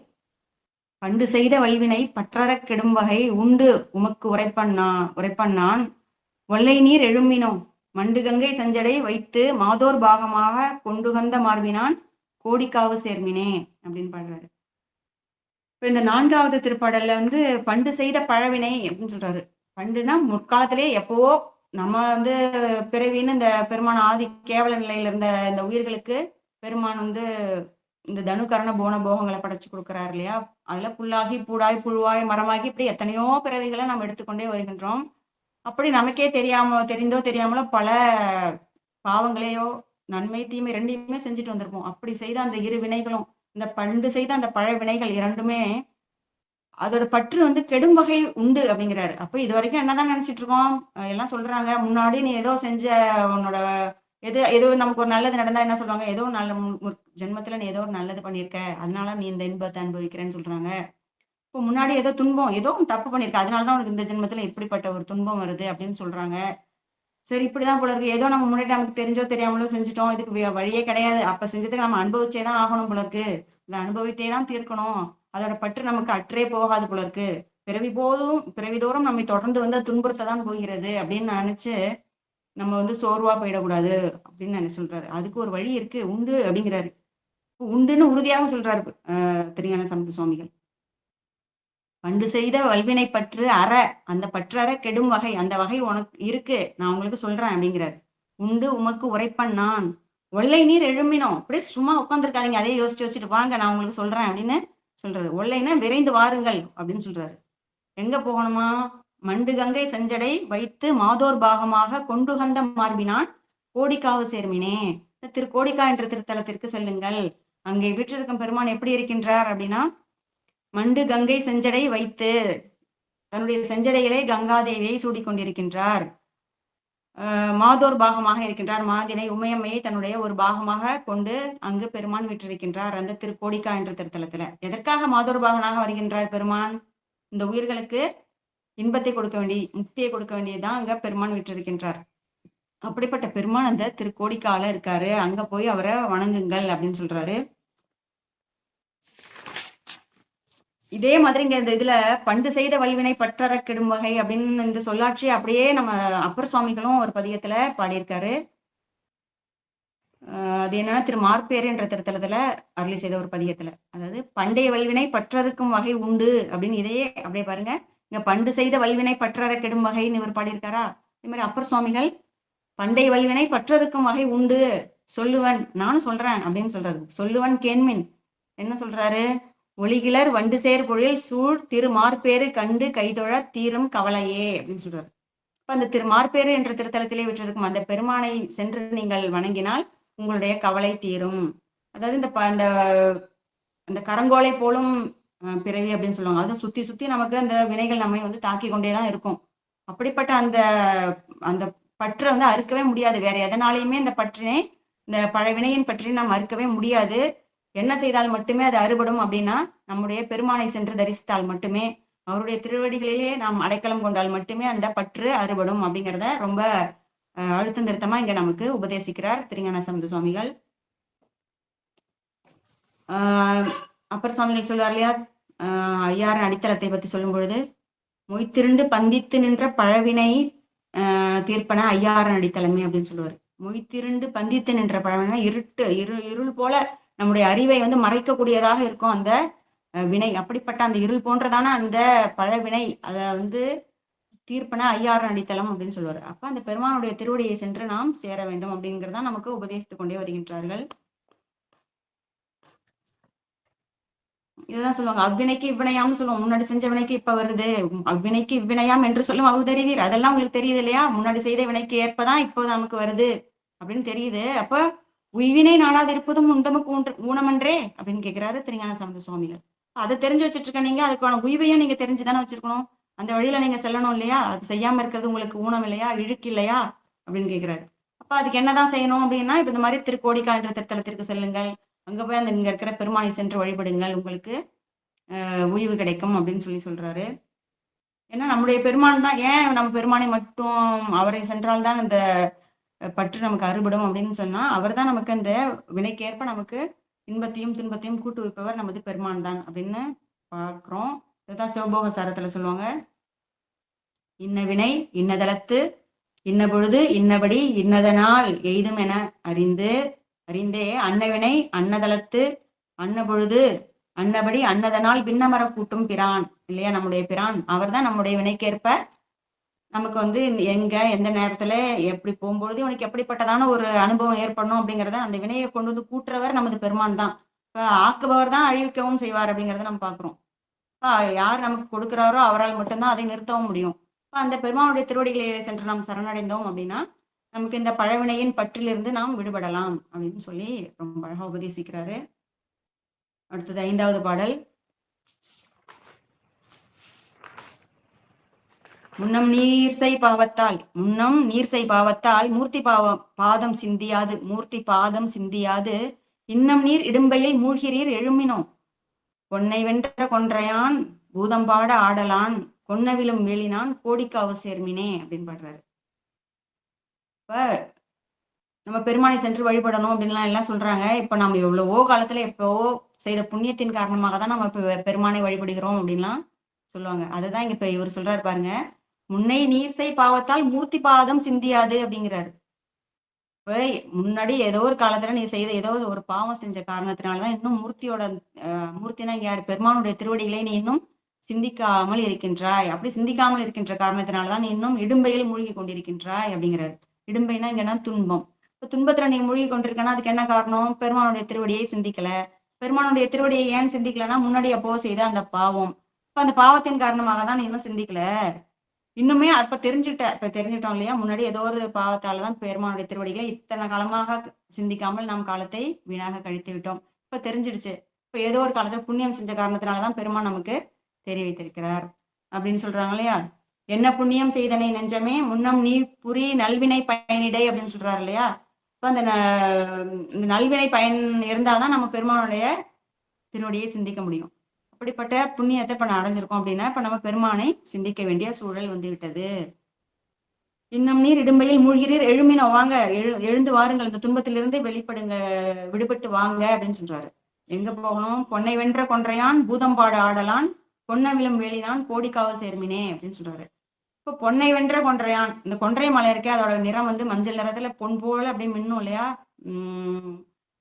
பண்டு செய்த வல்வினை பற்றற கெடும் வகை உண்டு உமக்கு உரைப்பண்ணான் ஒல்லை நீர் எழும்பினோம் மண்டு கங்கை சஞ்சடை வைத்து மாதோர் பாகமாக கொண்டுகந்த மார்பினான் கோடிக்காவு சேர்மினே அப்படின்னு பாடுறாரு. இப்ப இந்த 4வது திருப்பாடல்ல வந்து பண்டு செய்த பழவினை அப்படின்னு சொல்றாரு. பண்டுனா முற்காலத்திலே எப்பவோ நம்ம வந்து பிறவின்னு இந்த பெருமான் ஆதி கேவல நிலையில இருந்த இந்த உயிர்களுக்கு பெருமான் வந்து இந்த தனுகரண போன போகங்களை படைச்சு கொடுக்குறாரு இல்லையா, அதுல புல்லாகி பூடாய் புழுவாய் மரமாகி இப்படி எத்தனையோ பிறவிகளை நம்ம எடுத்துக்கொண்டே வருகின்றோம். அப்படி நமக்கே தெரிந்தோ தெரியாமலோ பல பாவங்களையோ நன்மை தீமை ரெண்டையுமே செஞ்சுட்டு வந்திருப்போம். அப்படி செய்த அந்த இரு வினைகளும், இந்த பண்டு செய்த அந்த பழ வினைகள் இரண்டுமே அதோட பற்று வந்து கெடும் வகை உண்டு அப்படிங்கிறாரு. அப்ப இது வரைக்கும் என்னதான் நினைச்சிட்டு இருக்கோம், எல்லாம் சொல்றாங்க முன்னாடி நீ ஏதோ செஞ்ச உன்னோட ஏதோ நமக்கு ஒரு நல்லது நடந்தா என்ன சொல்றாங்க, ஏதோ நல்ல ஜென்மத்துல நீ ஏதோ ஒரு நல்லது பண்ணியிருக்க, அதனால நீ இந்த இன்பத்தை அனுபவிக்கிறேன்னு சொல்றாங்க. இப்போ முன்னாடி ஏதோ துன்பம் ஏதோ தப்பு பண்ணியிருக்க, அதனாலதான் உனக்கு இந்த ஜென்மத்துல இப்படிப்பட்ட ஒரு துன்பம் வருது அப்படின்னு சொல்றாங்க. சரி இப்படிதான் போல இருக்கு, ஏதோ நம்ம முன்னாடி நமக்கு தெரிஞ்சோ தெரியாமலோ செஞ்சுட்டோம், இதுக்கு வழியே கிடையாது, அப்ப செஞ்சதுக்கு நம்ம அனுபவிச்சேதான் ஆகணும் போல இருக்கு, இதை அனுபவித்தே தான் தீர்க்கணும், அதோட பற்று நமக்கு அற்றே போகாது போல இருக்கு, பிறவிதோறும் நம்மை தொடர்ந்து வந்து துன்புறுத்த தான் போகிறது அப்படின்னு நினைச்சு நம்ம வந்து சோர்வா போயிடக்கூடாது அப்படின்னு நான் சொல்றாரு. அதுக்கு ஒரு வழி இருக்கு, உண்டு அப்படிங்கிறாரு. உண்டுன்னு உறுதியாக சொல்றாரு திருஞான சம்பந்த சுவாமிகள். பண்டு செய்த வல்வினை பற்று அந்த பற்றற கெடும் வகை, அந்த வகை உனக்கு இருக்கு, நான் உங்களுக்கு சொல்றேன் அப்படிங்கிறாரு. உண்டு உமக்கு உரைப்பன் நான் ஒல்லை நீர் எழும்பினோம், அப்படியே சும்மா உட்காந்துருக்காதீங்க, அதே யோசிச்சு வச்சுட்டு வாங்க நான் உங்களுக்கு சொல்றேன் அப்படின்னு சொல்றாரு. ஒல்லைன்னா விரைந்து வாருங்கள் அப்படின்னு சொல்றாரு. எங்க போகணுமா, மண்டு கங்கை செஞ்சடை வைத்து மாதோர் பாகமாக கொண்டுகந்த மார்பினான் கோடிக்காவு சேர்மினே, கோடிக்கா என்ற திருத்தலத்திற்கு செல்லுங்கள், அங்கே வீற்றிருக்கும் பெருமான் எப்படி இருக்கின்றார் அப்படின்னா, மண்டு கங்கை செஞ்சடை வைத்து தன்னுடைய செஞ்சடையிலே கங்காதேவியை சூடிக்கொண்டிருக்கின்றார், மாதோர் பாகமாக இருக்கின்றார், மாதினை உமையம்மையை தன்னுடைய ஒரு பாகமாக கொண்டு அங்கு பெருமான் விற்றிருக்கின்றார் அந்த கோடிக்கா என்ற திருத்தலத்துல. எதற்காக மாதோர் பாகனாக வருகின்றார் பெருமான், இந்த உயிர்களுக்கு இன்பத்தை கொடுக்க முக்தியை கொடுக்க வேண்டியதுதான் அங்க பெருமான் விட்டிருக்கின்றார். அப்படிப்பட்ட பெருமான் அந்த கோடிக்கால இருக்காரு, அங்க போய் அவரை வணங்குங்கள் அப்படின்னு சொல்றாரு. இதே மாதிரி இங்க இந்த இதுல பண்டு செய்த வல்வினை பற்றற கெடும் வகை அப்படின்னு இந்த சொல்லாட்சி அப்படியே நம்ம அப்பர் சுவாமிகளும் ஒரு பதியத்துல பாடியிருக்காரு. அது என்னன்னா திருமார்பேறு என்ற திருத்தலத்துல அருளி செய்த ஒரு பதிகத்துல, அதாவது பண்டைய வல்வினை பற்றறுக்கும் வகை உண்டு அப்படின்னு இதையே அப்படியே பாருங்க. இங்க பண்டு செய்த வல்வினை பற்றற கெடும் வகைன்னு இவர் பாடியிருக்காரா? அதே மாதிரி அப்பர் சுவாமிகள் பண்டைய வல்வினை பற்றறுக்கும் வகை உண்டு சொல்லுவன், நானும் சொல்றேன் அப்படின்னு சொல்றாரு. சொல்லுவன் கேண்மின் என்ன சொல்றாரு? ஒளிகிளர் வண்டு சேர் பொழில் சூழ் திருமார்பேறு கண்டு கைதொழ தீரும் கவலையே அப்படின்னு சொல்றாரு. இப்ப அந்த திருமார்பேறு என்ற திருத்தலத்திலே விற்றிருக்கும் அந்த பெருமானை சென்று நீங்கள் வணங்கினால் உங்களுடைய கவலை தீரும். அதாவது இந்த கரங்கோலை போலும் பிறவி அப்படின்னு சொல்லுவாங்க. அதுவும் சுத்தி சுத்தி நமக்கு அந்த வினைகள் நம்மை வந்து தாக்கி கொண்டேதான் இருக்கும். அப்படிப்பட்ட அந்த அந்த பற்றை வந்து அறுக்கவே முடியாது. வேற எதனாலையுமே இந்த பற்றினை, இந்த பழவினையின் பற்றி நாம் அறுக்கவே முடியாது. என்ன செய்தால் மட்டுமே அது அறுபடும் அப்படின்னா, நம்முடைய பெருமானை சென்று தரிசித்தால் மட்டுமே, அவருடைய திருவடிகளிலேயே நாம் அடைக்கலம் கொண்டால் மட்டுமே அந்த பற்று அறுபடும் அப்படிங்கிறத ரொம்ப அழுத்தம் திருத்தமா இங்க நமக்கு உபதேசிக்கிறார் திருஞான சம்பந்த சுவாமிகள். அப்பர் சுவாமிகள் சொல்லுவார் இல்லையா, ஐயாரன் அடித்தளத்தை பத்தி சொல்லும் பொழுது, மொய்த்திருண்டு பந்தித்து நின்ற பழவினை தீர்ப்பன ஐயாரன் அடித்தளமே அப்படின்னு சொல்லுவார். மொய்த்திருண்டு பந்தித்து நின்ற பழவினை இருள் போல நம்முடைய அறிவை வந்து மறைக்கக்கூடியதாக இருக்கும் அந்த வினை. அப்படிப்பட்ட அந்த இருள் போன்றதான அந்த பழவினை அதை வந்து தீர்ப்பன ஐயாரன் அடித்தளம் அப்படின்னு சொல்லுவார். அப்ப அந்த பெருமானுடைய திருவடியை சென்று நாம் சேர வேண்டும் அப்படிங்கிறதான் நமக்கு உபதேசித்துக் கொண்டே வருகின்றார்கள். இதுதான் சொல்லுவாங்க, அவ்வினைக்கு இவ்வினையாம்னு சொல்லுவோம். முன்னாடி செஞ்ச வினைக்கு இப்ப வருது, அவ்வினைக்கு இவ்வினையாம் என்று சொல்லும் அவுதறிவீர். அதெல்லாம் உங்களுக்கு தெரியுது இல்லையா? முன்னாடி செய்த வினைக்கு ஏற்பதான் இப்போ நமக்கு வருது அப்படின்னு தெரியுது. அப்ப உய்வினை நாடாது இருப்பதும் உந்தமக்கு ஊனமன்றே அப்படின்னு கேட்கிறாரு திருஞான சம்பந்த சுவாமிகள். அதை தெரிஞ்சு வச்சுட்டு இருக்க நீங்க, அதுக்கான உய்வையும் நீங்க தெரிஞ்சுதானே வச்சிருக்கணும். அந்த வழியில நீங்க செல்லணும் இல்லையா? அது செய்யாம இருக்கிறது உங்களுக்கு ஊனம் இல்லையா, இழுக்கு இல்லையா அப்படின்னு கேட்கிறாரு. அப்ப அதுக்கு என்னதான் செய்யணும் அப்படின்னா, இப்ப இந்த மாதிரி திருக்கோடிக்கா என்ற திருத்தலத்திற்கு செல்லுங்கள், அங்க போய் அந்த இங்க இருக்கிற பெருமானை சென்று வழிபடுங்கள், உங்களுக்கு உய்வு கிடைக்கும் அப்படின்னு சொல்றாரு. ஏன்னா நம்முடைய பெருமான் தான், ஏன் நம்ம பெருமானை மட்டும் அவரை சென்றால்தான் அந்த பற்று நமக்கு அறுபடும் அப்படின்னு சொன்னா, அவர் தான் நமக்கு அந்த வினைக்கேற்ப நமக்கு இன்பத்தையும் துன்பத்தையும் கூட்டு வைப்பவர் நமது பெருமான் தான் அப்படின்னு பார்க்கிறோம். இதுதான் சிவபோக சாரத்துல சொல்லுவாங்க, இன்ன வினை இன்னதளத்து இன்ன பொழுது இன்னபடி இன்னதனால் எய்தும் என அறிந்தே அன்னவினை அன்னதளத்து அன்ன பொழுது அன்னபடி அன்னதனால் பின்னமர கூட்டும் பிரான் இல்லையா? நம்முடைய பிரான் அவர் தான் நம்முடைய வினைக்கேற்ப நமக்கு வந்து எங்க எந்த நேரத்துல எப்படி போகும்பொழுது இவனுக்கு எப்படிப்பட்டதான ஒரு அனுபவம் ஏற்படணும் அப்படிங்கிறத அந்த வினையை கொண்டு வந்து கூட்டுறவர் நமது பெருமான் தான். இப்ப ஆக்குபவர் தான் அழிவிக்கவும் செய்வார் அப்படிங்கிறத நம்ம பாக்குறோம். யார் நமக்கு கொடுக்கிறாரோ அவரால் மட்டும்தான் அதை நிறுத்தவும் முடியும். அந்த பெருமானுடைய திருவடிகளை சென்று நாம் சரணடைந்தோம் அப்படின்னா நமக்கு இந்த பழவினையின் பற்றிலிருந்து நாம் விடுபடலாம் அப்படின்னு சொல்லி ரொம்ப அழகா உபதேசிக்கிறாரு. அடுத்தது 5வது பாடல். முன்னம் நீர்சை பாவத்தால் மூர்த்தி பாதம் சிந்தியாது இன்னம் நீர் இடும்பையில் மூழ்கிறீர் எழுமினோ பொன்னை வென்ற கொன்றையான் பூதம்பாட ஆடலான் கொன்னவிலும் வேலினான் கோடிக்காவு சேர்மினே அப்படின்னு பாடுறாரு. இப்ப நம்ம பெருமானை சென்று வழிபடணும் அப்படின்லாம் எல்லாம் சொல்றாங்க. இப்ப நம்ம எவ்வளவோ காலத்துல எப்பவோ செய்த புண்ணியத்தின் காரணமாக தான் நம்ம இப்ப பெருமானை வழிபடுகிறோம் அப்படின்லாம் சொல்லுவாங்க. அதுதான் இப்ப இவர் சொல்றாரு பாருங்க, முன்னை நீர்சை பாவத்தால் மூர்த்தி பாதம் சிந்தியாது அப்படிங்கிறாரு. இப்ப முன்னாடி ஏதோ ஒரு காலத்துல நீ செய்த ஏதோ ஒரு பாவம் செஞ்ச காரணத்தினாலதான் இன்னும் மூர்த்தினா இங்க யாரு? பெருமானுடைய திருவடிகளை நீ இன்னும் சிந்திக்காமல் இருக்கின்றாய். அப்படி சிந்திக்காமல் இருக்கின்ற காரணத்தினாலதான் நீ இன்னும் இடும்பையில் மூழ்கி கொண்டிருக்கின்றாய் அப்படிங்கிறாரு. இடும்பைனா இங்கன்னா துன்பம். இப்ப துன்பத்துல நீ மூழ்கி கொண்டிருக்கனா அதுக்கு என்ன காரணம்? பெருமானுடைய திருவடியை சிந்திக்கல. பெருமானுடைய திருவடியை ஏன் சிந்திக்கலன்னா முன்னாடி அப்போ செய்த அந்த பாவம். இப்ப அந்த பாவத்தின் காரணமாக தான் நீ இன்னும் சிந்திக்கல. இன்னுமே அப்ப தெரிஞ்சுட்டோம் இல்லையா? முன்னாடி ஏதோ ஒரு பாவத்தாலதான் பெருமானுடைய திருவடிகளை இத்தனை காலமாக சிந்திக்காமல் நாம் காலத்தை வீணாக கழித்து விட்டோம். இப்ப தெரிஞ்சிடுச்சு. இப்ப ஏதோ ஒரு காலத்துல புண்ணியம் செஞ்ச காரணத்தினாலதான் பெருமான் நமக்கு தெரிய வைத்திருக்கிறார் அப்படின்னு சொல்றாங்க இல்லையா? என்ன புண்ணியம் செய்தனை நெஞ்சமே முன்னம் நீ புரி நல்வினை பயனிடை அப்படின்னு சொல்றாரு இல்லையா? இப்ப அந்த நல்வினை பயன் இருந்தால்தான் நம்ம பெருமானுடைய திருவடியை சிந்திக்க முடியும். அப்படிப்பட்ட புண்ணியத்தை இப்ப நான் அடைஞ்சிருக்கோம் அப்படின்னா இப்ப நம்ம பெருமானை சிந்திக்க வேண்டிய சூழல் வந்து விட்டது. இன்னும் நீர் இடும்பையில் மூழ்கிறீர் எழுமினோ வாங்க, எழுந்து வாருங்கள், இந்த துன்பத்திலிருந்து விடுபட்டு வாங்க அப்படின்னு சொல்றாரு. எங்க போகணும்? பொன்னை வென்ற கொன்றையான் பூதம்பாடு ஆடலான் பொன்னவிலும் வேலினான் கோடிக்காவு சேர்மினே அப்படின்னு சொல்றாரு. இப்ப பொன்னை வென்ற கொன்றையான், இந்த கொன்றை மலை இருக்கே அதோட நிறம் வந்து மஞ்சள் நிறத்துல பொன் போல அப்படியே மின்னும் இல்லையா?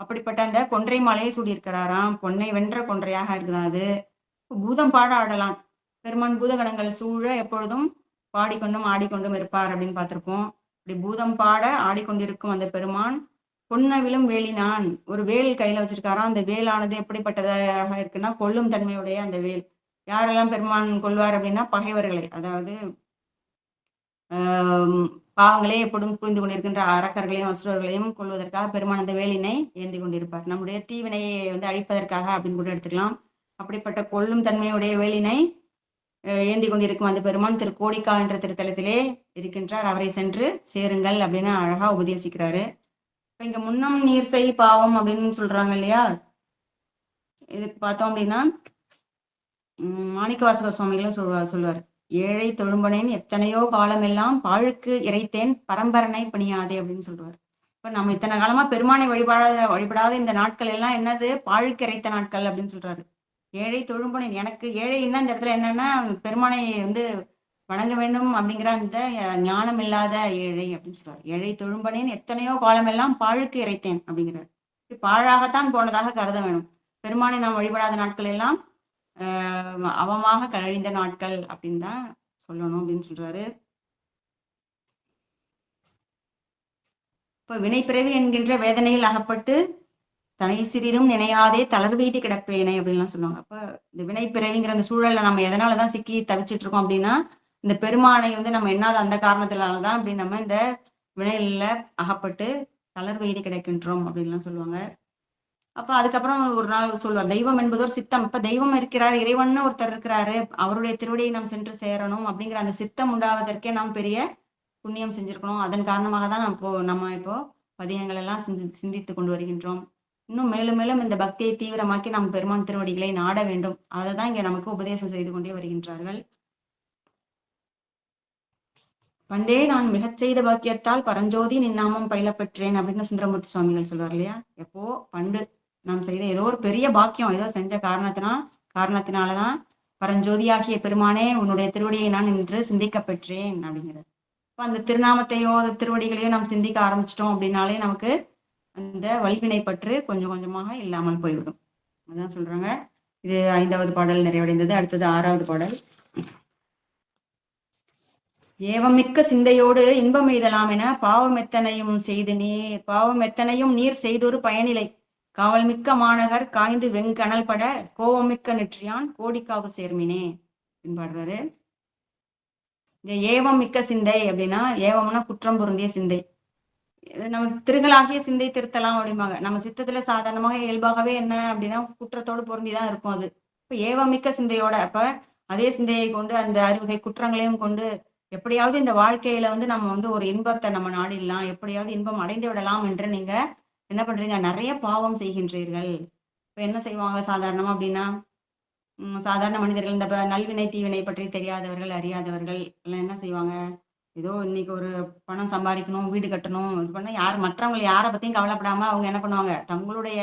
அப்படிப்பட்ட அந்த கொன்றை மாலையை சூடியிருக்கிறாராம். பொன்னை வென்ற கொன்றையாக இருக்குதான் அது. பூதம் பாட ஆடலாம். பெருமான் பூதகணங்கள் சூழ எப்பொழுதும் பாடிக்கொண்டும் ஆடிக்கொண்டும் இருப்பார் அப்படின்னு பார்த்திருப்போம். இப்படி பூதம் பாட ஆடிக்கொண்டிருக்கும் அந்த பெருமான் பொன்னவிலும் வேலினான், ஒரு வேல் கையில வச்சிருக்காராம். அந்த வேலானது எப்படிப்பட்டதாக இருக்குன்னா கொல்லும் தன்மையுடைய அந்த வேல். யாரெல்லாம் பெருமான் கொள்வார் அப்படின்னா பகைவர்களை, அதாவது பாவங்களே எப்பொழுதும் புரிந்து கொண்டிருக்கின்ற அரக்கர்களையும் அசுரர்களையும் கொள்வதற்காக பெருமான் அந்த வேலினை ஏந்தி கொண்டிருப்பார். நம்முடைய தீவினையை அழிப்பதற்காக அப்படின்னு கூட எடுத்துக்கலாம். அப்படிப்பட்ட கொல்லும் தன்மையுடைய வேலினை ஏந்தி கொண்டிருக்கும் அந்த பெருமான் திரு கோடிக்கா என்ற திருத்தலத்திலே இருக்கின்றார். அவரை சென்று சேருங்கள் அப்படின்னு அழகா உபதேசிக்கிறாரு. இப்ப இங்க முன்னம் நீர் செய் பாவம் அப்படின்னு சொல்றாங்க இல்லையா? இதுக்கு பார்த்தோம் அப்படின்னா மாணிக்கவாசக சுவாமிகளும் சொல்வார், ஏழை தொழும்பனேன் எத்தனையோ காலமெல்லாம் பாழுக்கு இறைத்தேன் பரம்பரனை பணியாதே அப்படின்னு சொல்றாரு. இப்ப நம்ம இத்தனை காலமா பெருமானை வழிபடாத இந்த நாட்கள் எல்லாம் என்னது? பாழுக்கு இறைத்த நாட்கள் அப்படின்னு சொல்றாரு. ஏழை தொழும்பனேன், எனக்கு ஏழை என்ன இந்த இடத்துல என்னன்னா பெருமானை வணங்க வேண்டும் அப்படிங்கிற அந்த ஞானம் இல்லாத ஏழை அப்படின்னு சொல்றாரு. ஏழை தொழும்பனேன் எத்தனையோ காலமெல்லாம் பாழுக்கு இறைத்தேன் அப்படிங்கிறார். பாழாகத்தான் போனதாக கருத வேணும். பெருமானை நாம் வழிபடாத நாட்கள் எல்லாம் அவமாக கழிந்த நாட்கள் அப்படின்னு தான் சொல்லணும் அப்படின்னு சொல்றாரு. இப்ப வினைப்பிறவி என்கின்ற வேதனையில் அகப்பட்டு தனை சிறிதும் நினையாதே தளர்வீதி கிடப்பேனே அப்படின்லாம் சொல்லுவாங்க. அப்ப இந்த வினைப்பிறவிங்கிற அந்த சூழல்ல நம்ம எதனாலதான் சிக்கி தவிச்சிட்டு இருக்கோம் அப்படின்னா இந்த பெருமானை நம்ம எண்ணாத அந்த காரணத்தினாலதான் அப்படி நம்ம இந்த வினையில அகப்பட்டு தளர்வீதி கிடைக்கின்றோம் அப்படின்லாம் சொல்லுவாங்க. அப்ப அதுக்கப்புறம் ஒரு நாள் சொல்லுவார், தெய்வம் என்பதோர் சித்தம். இப்ப தெய்வம் இருக்கிறார், இறைவன் ஒருத்தர் இருக்கிறாரு, அவருடைய திருவடியை நாம் சென்று சேரணும் அப்படிங்கிற அந்த சித்தம் உண்டாவதற்கே நாம் பெரிய புண்ணியம் செஞ்சிருக்கணும். அதன் காரணமாக தான் நம்ம இப்போ பதியங்கள் எல்லாம் சிந்தித்து கொண்டு வருகின்றோம். இன்னும் மேலும் மேலும் இந்த பக்தியை தீவிரமாக்கி நாம் பெருமான் திருவடிகளை நாட வேண்டும். அதை தான் இங்க நமக்கு உபதேசம் செய்து கொண்டே வருகின்றார்கள். பண்டே நான் மிகச் செய்த பாக்கியத்தால் பரஞ்சோதி நின்னாமம் பயில பெற்றேன் அப்படின்னு சுந்தரமூர்த்தி சுவாமிகள் சொல்வார் இல்லையா? எப்போ பண்டு நாம் செய்த ஏதோ ஒரு பெரிய பாக்கியம் ஏதோ செஞ்ச காரணத்தினாலதான் பரஞ்சோதியாகிய பெருமானே உன்னுடைய திருவடியை நான் இன்று சிந்திக்க பெற்றேன் அப்படிங்கிறார். இப்ப அந்த திருநாமத்தையோ அந்த திருவடிகளையோ நாம் சிந்திக்க ஆரம்பிச்சிட்டோம் அப்படின்னாலே நமக்கு அந்த வலிவினை பற்று கொஞ்சம் கொஞ்சமாக இல்லாமல் போய்விடும். அதான் சொல்றாங்க. இது 5வது பாடல் நிறைவடைந்தது. அடுத்தது 6வது பாடல். ஏவமிக்க சிந்தையோடு இன்பம் எய்தலாம் என பாவம் எத்தனையும் நீர் செய்தொரு பயனிலை காவல் மிக்க மாநகர் காய்ந்து வெங்கணல் பட கோவமிக்க நெற்றியான் கோடிக்காவு சேர்மினே பாடுறாரு. இந்த ஏவம் மிக்க சிந்தை அப்படின்னா ஏவம்னா குற்றம் பொருந்திய சிந்தை. நம்ம திருகளாகிய சிந்தை திருத்தலாம் அப்படிம்பாங்க. நம்ம சித்தத்துல சாதாரணமாக இயல்பாகவே என்ன அப்படின்னா குற்றத்தோடு பொருந்திதான் இருக்கும். அது இப்ப ஏவமிக்க சிந்தையோட அப்ப அதே சிந்தையை கொண்டு அந்த அறிவுகை குற்றங்களையும் கொண்டு எப்படியாவது இந்த வாழ்க்கையில நம்ம ஒரு இன்பத்தை நம்ம நாடிடலாம், எப்படியாவது இன்பம் அடைந்து விடலாம் என்று நீங்க என்ன பண்றீங்க? நிறைய பாவம் செய்கின்றீர்கள். இப்ப என்ன செய்வாங்க சாதாரணமா அப்படின்னா சாதாரண மனிதர்கள் இந்த நல்வினை தீவினை பற்றி தெரியாதவர்கள் அறியாதவர்கள் எல்லாம் என்ன செய்வாங்க? ஏதோ இன்னைக்கு ஒரு பணம் சம்பாதிக்கணும், வீடு கட்டணும், இது பண்ண மற்றவங்களை யாரை பத்தியும் கவலைப்படாம அவங்க என்ன பண்ணுவாங்க? தங்களுடைய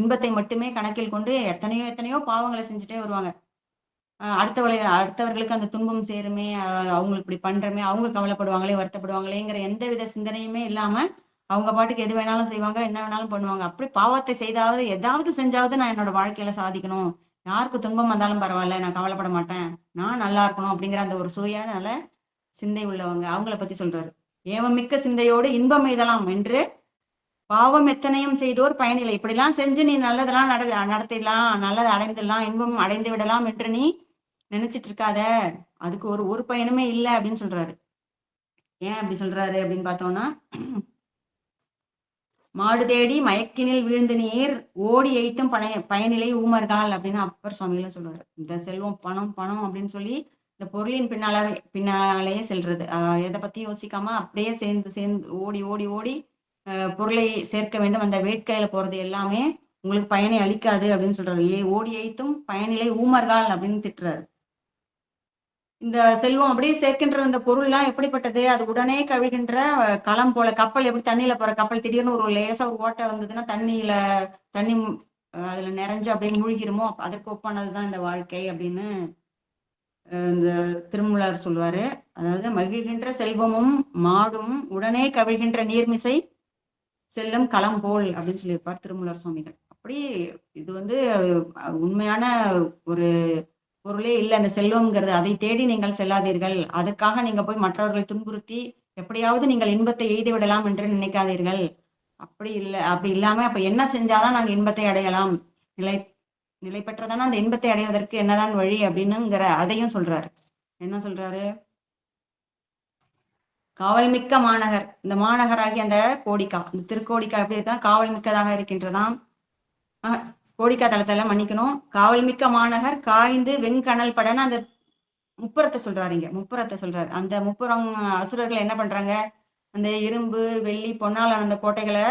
இன்பத்தை மட்டுமே கணக்கில் கொண்டு எத்தனையோ பாவங்களை செஞ்சுட்டே வருவாங்க. அடுத்தவர்களுக்கு அந்த துன்பம் சேருமே, அவங்களுக்கு இப்படி பண்றமே, அவங்க கவலைப்படுவாங்களே, வருத்தப்படுவாங்களேங்கிற எந்த வித சிந்தனையுமே இல்லாம அவங்க பாட்டுக்கு எது வேணாலும் செய்வாங்க, என்ன வேணாலும் பண்ணுவாங்க. அப்படி பாவத்தை செய்தாவது ஏதாவது செஞ்சாவது நான் என்னோட வாழ்க்கையில சாதிக்கணும், யாருக்கு துன்பம் வந்தாலும் பரவாயில்ல, நான் கவலைப்பட மாட்டேன், நான் நல்லா இருக்கணும் அப்படிங்கிற அந்த ஒரு சுயநல சிந்தை உள்ளவங்க அவங்கள பத்தி சொல்றாரு. ஏவமிக்க சிந்தையோடு இன்பம் எய்தலாம் என்று பாவம் எத்தனையும் செய்தோர் பயனில்லை. இப்படிலாம் செஞ்சு நீ நல்லதெல்லாம் நடத்திடலாம், நல்லதை அடைந்துடலாம், இன்பம் அடைந்து விடலாம் என்று நீ நினைச்சிட்டு இருக்காத, அதுக்கு ஒரு பயனுமே இல்லை அப்படின்னு சொல்றாரு. ஏன் அப்படி சொல்றாரு அப்படின்னு பார்த்தோம்னா மாடு தேடி மயக்கினில் வீழ்ந்து நீர் ஓடி எய்த்தும் பயனிலை ஊமர்கள் அப்படின்னு அப்பர் சுவாமிகளும் சொல்றாரு. இந்த செல்வம் பணம் அப்படின்னு சொல்லி இந்த பொருளின் பின்னாலேயே செல்றது, எதை பத்தி யோசிக்காம அப்படியே சேர்ந்து ஓடி ஓடி ஓடி பொருளை சேர்க்க வேண்டும், அந்த வேட்கையில போறது எல்லாமே உங்களுக்கு பயனை அளிக்காது அப்படின்னு சொல்றாரு. ஓடி எய்த்தும் பயனிலை ஊமர்கள் அப்படின்னு திட்டுறாரு. இந்த செல்வம் அப்படியே சேர்க்கின்ற இந்த பொருள் எல்லாம் எப்படிப்பட்டது? அது உடனே கழுகின்ற களம் போல, கப்பல் எப்படி தண்ணியில போற கப்பல் திடீர்னு ஒரு லேசா ஒரு ஓட்டை வந்ததுன்னா தண்ணி அதுல நிறைஞ்சு அப்படியே மூழ்கிருமோ, அதற்கு ஒப்பானதுதான் இந்த வாழ்க்கை அப்படின்னு இந்த திருமூலர் சொல்லுவாரு. அதாவது மகிழ்கின்ற செல்வமும் மாடும் உடனே கவிழ்கின்ற நீர்மிசை செல்லும் களம் போல் அப்படின்னு சொல்லியிருப்பார் திருமூலர் சுவாமிகள். அப்படி இது வந்து உண்மையான ஒரு பொருளே இல்லை அந்த செல்வம்ங்கிறது. அதை தேடி நீங்கள் செல்லாதீர்கள். அதுக்காக நீங்க போய் மற்றவர்களை துன்புறுத்தி எப்படியாவது நீங்கள் இன்பத்தை எய்து விடலாம் என்று நினைக்காதீர்கள். அப்படி இல்லை. அப்படி இல்லாம அப்ப என்ன செஞ்சாதான் நாங்க இன்பத்தை அடையலாம், நிலை நிலை பெற்றதான அந்த இன்பத்தை அடைவதற்கு என்னதான் வழி அப்படின்னுங்கிற அதையும் சொல்றாரு. என்ன சொல்றாரு? காவல் மிக்க மாநகர். இந்த மாநகராகி அந்த கோடிக்கா, இந்த திருக்கோடிக்கா எப்படி இருக்கா? காவல் மிக்கதாக இருக்கின்றதாம். கோடிக்கா தளத்துல மன்னிக்கணும். காவல் மிக்க மாநகர் காய்ந்து வெண்கணல் படன அந்த முப்புறத்தை சொல்றாரு. இங்க முப்புறத்தை சொல்றாரு. அந்த முப்புறம் அசுரர்கள் என்ன பண்றாங்க? அந்த இரும்பு வெள்ளி பொன்னாலான அந்த கோட்டைகளை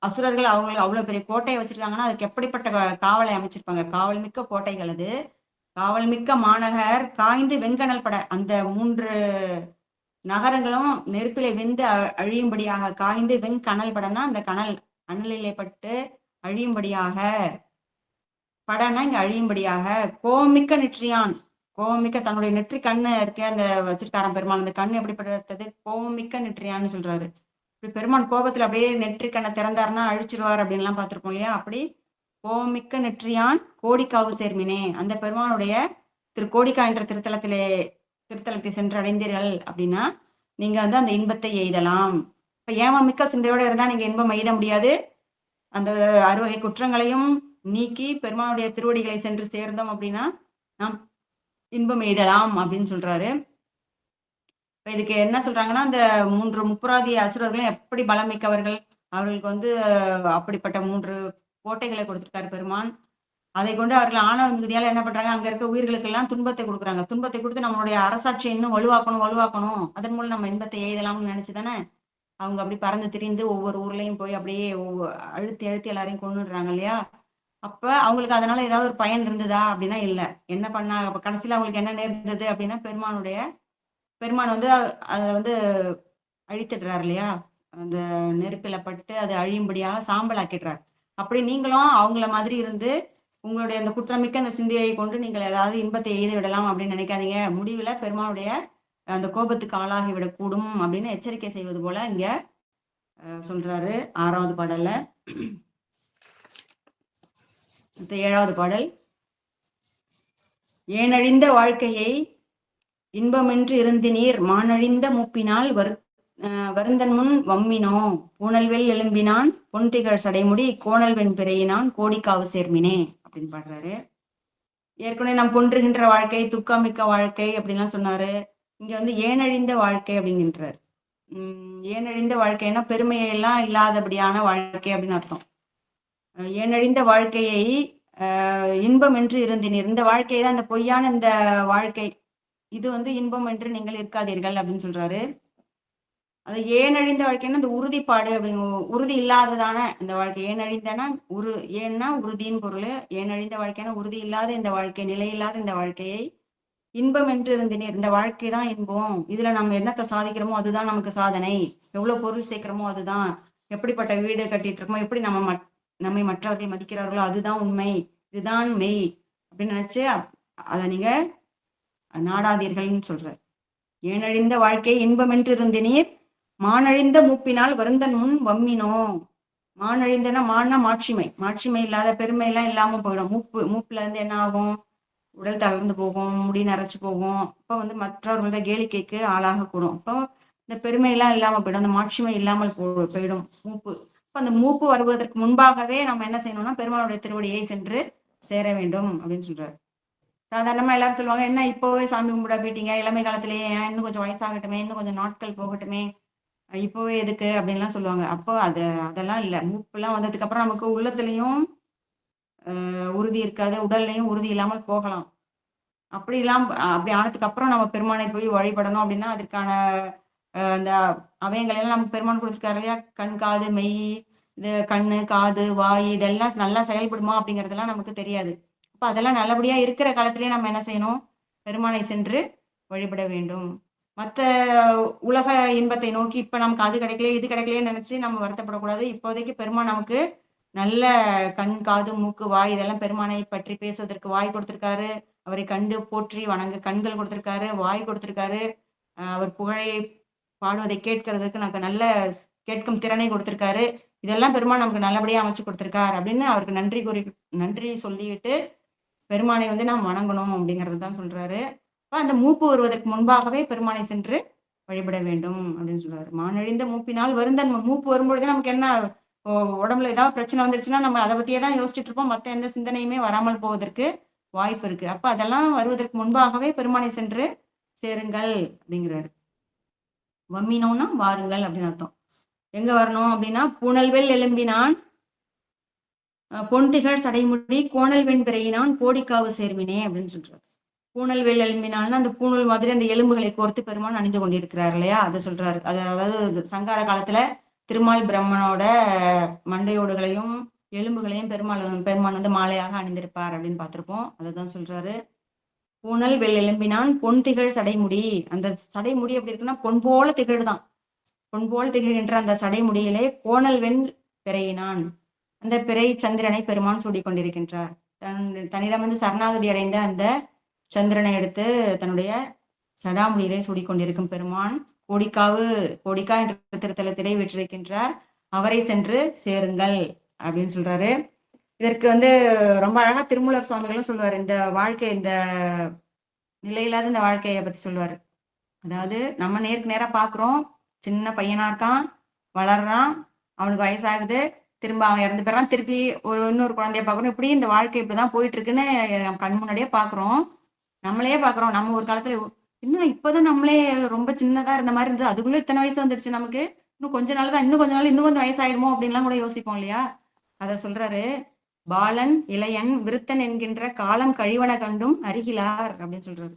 அசுரர்கள் அவங்களுக்கு அவ்வளவு பெரிய கோட்டையை வச்சிருக்காங்கன்னா அதுக்கு எப்படிப்பட்ட காவலை அமைச்சிருப்பாங்க? காவல் மிக்க கோட்டைகள் அது. காவல் மிக்க மாநகர் காய்ந்து வெண்கணல் பட அந்த 3 நகரங்களும் நெருப்பிலே வெந்து அழியும்படியாக காய்ந்து வெண்கணல் படனா அந்த கனல் அனலிலே பட்டு அழியும்படியாக, படனா இங்க அழியும்படியாக கோமிக்க நெற்றியான், கோமிக்க தன்னுடைய நெற்றி கண்ணு இருக்க அந்த வச்சிருக்காராம் பெருமான். அந்த கண்ணு எப்படிப்பட்டது? கோமிக்க நெற்றியான்னு சொல்றாரு. இப்படி பெருமான் கோபத்துல அப்படியே நெற்றி கண்ணை திறந்தாருன்னா அழிச்சிருவார் அப்படின்லாம் பார்த்திருப்போம் இல்லையா? அப்படி கோமிக்க நெற்றியான் கோடிக்காவு சேர்மினே, அந்த பெருமானுடைய கோடிக்கா என்ற திருத்தலத்தை சென்று அடைந்தீர்கள் அப்படின்னா நீங்க வந்து அந்த இன்பத்தை எய்தலாம். இப்ப ஏமமிக்க சிந்தையோட இருந்தா நீங்க இன்பம் எய்த முடியாது. அந்த 6 வகை குற்றங்களையும் நீக்கி பெருமானுடைய திருவடிகளை சென்று சேர்ந்தோம் அப்படின்னா நாம் இன்பம் எய்தலாம் அப்படின்னு சொல்றாரு. இப்ப இதுக்கு என்ன சொல்றாங்கன்னா, அந்த 3 முப்புராதி அசுரர்களும் எப்படி பலம் மிக்கவர்கள், அவர்களுக்கு வந்து அப்படிப்பட்ட 3 கோட்டைகளை கொடுத்திருக்காரு பெருமான். அதை கொண்டு அவர்கள் ஆணவ மிகுதியால என்ன பண்றாங்க? அங்க இருக்க உயிர்களுக்கு எல்லாம் துன்பத்தை கொடுக்குறாங்க. துன்பத்தை கொடுத்து நம்மளுடைய அரசாட்சியை இன்னும் வலுவாக்கணும். அதன் மூலம் நம்ம இன்பத்தை எய்தலாம்னு நினைச்சுதானே அவங்க அப்படி பறந்து திரிந்து ஒவ்வொரு ஊர்லயும் போய் அப்படியே அழுத்தி எல்லாரையும் கொண்டுடுறாங்க இல்லையா? அப்ப அவங்களுக்கு அதனால ஏதாவது ஒரு பயன் இருந்ததா அப்படின்னா இல்ல. என்ன பண்ணாங்க? அப்ப கடைசியில அவங்களுக்கு என்ன நேர்ந்தது அப்படின்னா பெருமான் வந்து அதை வந்து அழித்திடுறாரு இல்லையா? அந்த நெருப்பில பட்டு அது அழியும்படியாக சாம்பல் ஆக்கிடுறாரு. அப்படி நீங்களும் அவங்கள மாதிரி இருந்து உங்களுடைய அந்த குற்றமிக்க அந்த சிந்தையை கொண்டு நீங்கள் ஏதாவது இன்பத்தை எய்து விடலாம் அப்படின்னு நினைக்காதீங்க. முடிவுல பெருமானுடைய அந்த கோபத்துக்கு ஆளாகி விடக்கூடும் அப்படின்னு எச்சரிக்கை செய்வது போல இங்க சொல்றாரு 6வது பாடல்ல. 7வது பாடல். ஏனழிந்த வாழ்க்கையை இன்பமென்று இருந்தினீர் மானழிந்த மூப்பினால் வருந்தன் முன் வம்மினோ பூனல்வெல் எழும்பினான் பொன்திகழ் சடைமுடி கோணல்வெண் பிறையினான் கோடிக்காவு சேர்மினே அப்படின்னு பாடுறாரு. ஏற்கனவே நாம் பொன்றுகின்ற வாழ்க்கை, துக்கமிக்க வாழ்க்கை அப்படின்லாம் சொன்னாரு. இங்க வந்து ஏனழிந்த வாழ்க்கை அப்படிங்கின்றார். ஏனழிந்த வாழ்க்கைன்னா பெருமையெல்லாம் இல்லாதபடியான வாழ்க்கை அப்படின்னு அர்த்தம். ஏனழிந்த வாழ்க்கையை இன்பம் என்று இருந்தினீர், இந்த வாழ்க்கையை தான், இந்த பொய்யான இந்த வாழ்க்கை, இது வந்து இன்பம் என்று நீங்கள் இருக்காதீர்கள் அப்படின்னு சொல்றாரு. அது ஏனழிந்த வாழ்க்கைன்னா இந்த உறுதிப்பாடு அப்படிங்க, உறுதி இல்லாததான இந்த வாழ்க்கை. ஏனழிந்தனா ஏன்னா உறுதியின் பொருள். ஏனழிந்த வாழ்க்கைன்னா உறுதி இல்லாத இந்த வாழ்க்கை, நிலை இல்லாத இந்த வாழ்க்கையை இன்பம் என்று இருந்தினீர், இந்த வாழ்க்கை தான் இன்பம், இதுல நம்ம என்னத்தை சாதிக்கிறோமோ அதுதான் நமக்கு சாதனை, எவ்வளவு பொருள் சேர்க்கிறோமோ அதுதான், எப்படிப்பட்ட வீடு கட்டிட்டு இருக்கோமோ, எப்படி நம்மை மற்றவர்கள் மதிக்கிறார்களோ அதுதான் உண்மை, இதுதான் மெய் அப்படின்னு நினைச்சு அதை நீங்க நாடாதீர்கள்னு சொல்ற. ஏனழிந்த வாழ்க்கை இன்பம் என்று இருந்தினீர் மானழிந்த மூப்பினால் வருந்தன் முன் வம்மினோ. மானழிந்தனா மான்னா மாட்சிமை இல்லாத, பெருமை எல்லாம் இல்லாம போயிடும். மூப்புல இருந்து என்ன ஆகும்? உடல் தளர்ந்து போகும், முடி நரைச்சு போகும். அப்ப வந்து மற்றவர்களோட கேளிக்கைக்கு ஆளாக கூடும். அப்போ இந்த பெருமையெல்லாம் இல்லாம போயிடும், அந்த மாட்சிமை இல்லாமல் போயிடும் மூப்பு. அப்ப அந்த மூப்பு வருவதற்கு முன்பாகவே நம்ம என்ன செய்யணும்னா பெருமாளுடைய திருவடியை சென்று சேர வேண்டும் அப்படின்னு சொல்றாரு. சாதாரணமா எல்லாரும் சொல்லுவாங்க, என்ன இப்போவே சாமி கும்பிட போயிட்டீங்க, இளமை காலத்திலேயே, இன்னும் கொஞ்சம் வயசாகட்டுமே, இன்னும் கொஞ்சம் நாட்கள் போகட்டுமே, இப்போவே எதுக்கு அப்படின்லாம் சொல்லுவாங்க. அப்போ அதெல்லாம் இல்லை. மூப்புலாம் வந்ததுக்கு அப்புறம் நமக்கு உள்ளத்துலயும் உறுதி இருக்காது, உடல்லையும் உறுதி இல்லாமல் போகலாம். அப்படி ஆனதுக்கு அப்புறம் நம்ம பெருமானை போய் வழிபடணும் அப்படின்னா அதற்கான அந்த அவயங்கள் எல்லாம் நம்ம பெருமான் கொடுத்துருக்காரு இல்லையா? கண், காது, மெய், இது கண்ணு, காது, வாய், இதெல்லாம் நல்லா செயல்படுமா அப்படிங்கிறதெல்லாம் நமக்கு தெரியாது. அப்ப அதெல்லாம் நல்லபடியா இருக்கிற காலத்திலேயே நம்ம என்ன செய்யணும்? பெருமானை சென்று வழிபட வேண்டும். மற்ற உலக இன்பத்தை நோக்கி இப்ப நமக்கு அது கிடைக்கலையே இது கிடைக்கலையே நினைச்சு நம்ம வருத்தப்படக்கூடாது. இப்போதைக்கு பெருமான் நமக்கு நல்ல கண், காது, மூக்கு, வாய், இதெல்லாம் பெருமானை பற்றி பேசுவதற்கு வாய் கொடுத்திருக்காரு. அவரை கண்டு போற்றி வணங்க கண்கள் கொடுத்திருக்காரு, வாய் கொடுத்திருக்காரு. அவர் புகழை பாடுவதை கேட்கறதுக்கு நமக்கு நல்ல கேட்கும் திறனை கொடுத்திருக்காரு. இதெல்லாம் பெருமான் நமக்கு நல்லபடியா அமைச்சு கொடுத்திருக்கார் அப்படின்னு அவருக்கு நன்றி சொல்லிவிட்டு பெருமானை வந்து நாம் வணங்கணும் அப்படிங்கிறது தான் சொல்றாரு. அப்ப அந்த மூப்பு வருவதற்கு முன்பாகவே பெருமானை சென்று வழிபட வேண்டும் அப்படின்னு சொல்றாரு. மானழிந்த மூப்பினால் வருந்தன் மூப்பு வரும்பொழுது நமக்கு என்ன உடம்புல ஏதாவது பிரச்சனை வந்துருச்சுன்னா நம்ம அதை பத்தியே தான் யோசிச்சுட்டு இருப்போம். மத்த எந்த சிந்தனையுமே வராமல் போவதற்கு வாய்ப்பு இருக்கு. அப்ப அதெல்லாம் வருவதற்கு முன்பாகவே பெருமானை சென்று சேருங்கள் அப்படிங்கிறாரு. வம்மினோம்னா வாருங்கள் அப்படின்னு அர்த்தம். எங்க வரணும் அப்படின்னா புனல்வெள் எலும்பினான் பொன்திகழ் சடைமுடி கோணல் வெண் பிறையினான் கோடிக்காவு சேர்மினே அப்படின்னு சொல்றாரு. பூணல் வெள் எலும்பினால்னா அந்த பூணல் மாதிரி அந்த எலும்புகளை கோர்த்து பெருமான் அணிந்து கொண்டிருக்கிறார் இல்லையா, அதை சொல்றாரு. அதாவது சங்கார காலத்துல திருமால் பிரம்மனோட மண்டையோடுகளையும் எலும்புகளையும் பெருமான் வந்து மாலையாக அணிந்திருப்பார் அப்படின்னு பார்த்திருப்போம். அதைதான் சொல்றாரு. பூணல் வெள் எலும்பினான் பொன் திகழ் சடைமுடி. அந்த சடைமுடி எப்படி இருக்குன்னா பொன் போல திகழ்தான். பொன் போல திகழ்கின்ற அந்த சடைமுடியிலே கோணல் வெண் பிறையினான். அந்த பிறை சந்திரனை பெருமான் சூடி கொண்டிருக்கின்றார். தன்னிடம் வந்து சரணாகதி அடைந்த அந்த சந்திரனை எடுத்து தன்னுடைய சடாமுடியிலே சூடிக்கொண்டிருக்கும் பெருமான் கோடிக்கா என்ற திருத்தலத்திலே வீற்றிருக்கின்றார். அவரை சென்று சேருங்கள் அப்படின்னு சொல்றாரு. இதற்கு வந்து ரொம்ப அழகா திருமூலர் சுவாமிகளும் சொல்லுவார். இந்த வாழ்க்கை, இந்த நிலையில்லாத இந்த வாழ்க்கையை பத்தி சொல்லுவாரு. அதாவது நம்ம நேருக்கு நேரா பாக்குறோம், சின்ன பையனா இருக்கான், வளர்றான், அவனுக்கு வயசாகுது, திரும்ப அவன் இறந்து போயிடறான், திருப்பி இன்னொரு குழந்தைய பாக்குறோம். இப்படி இந்த வாழ்க்கை இப்படிதான் போயிட்டு இருக்குன்னு நம்ம கண் முன்னாடியே பாக்குறோம். நம்மளே பாக்குறோம். நம்ம ஒரு காலத்துல இன்னும் இப்பதான் நம்மளே ரொம்ப சின்னதா இருந்த மாதிரி இருந்தது, அதுக்குள்ள இத்தனை வயசு வந்துடுச்சு நமக்கு, இன்னும் கொஞ்ச நாள் தான், இன்னும் கொஞ்ச நாள் இன்னும் கொஞ்சம் வயசாயிடுமோ அப்படின்லாம் கூட யோசிப்போம் இல்லையா. அத சொல்றாரு. பாலன் இளையன் விருத்தன் என்கின்ற காலம் கழிவன கண்டும் அருகிலார் அப்படின்னு சொல்றாரு.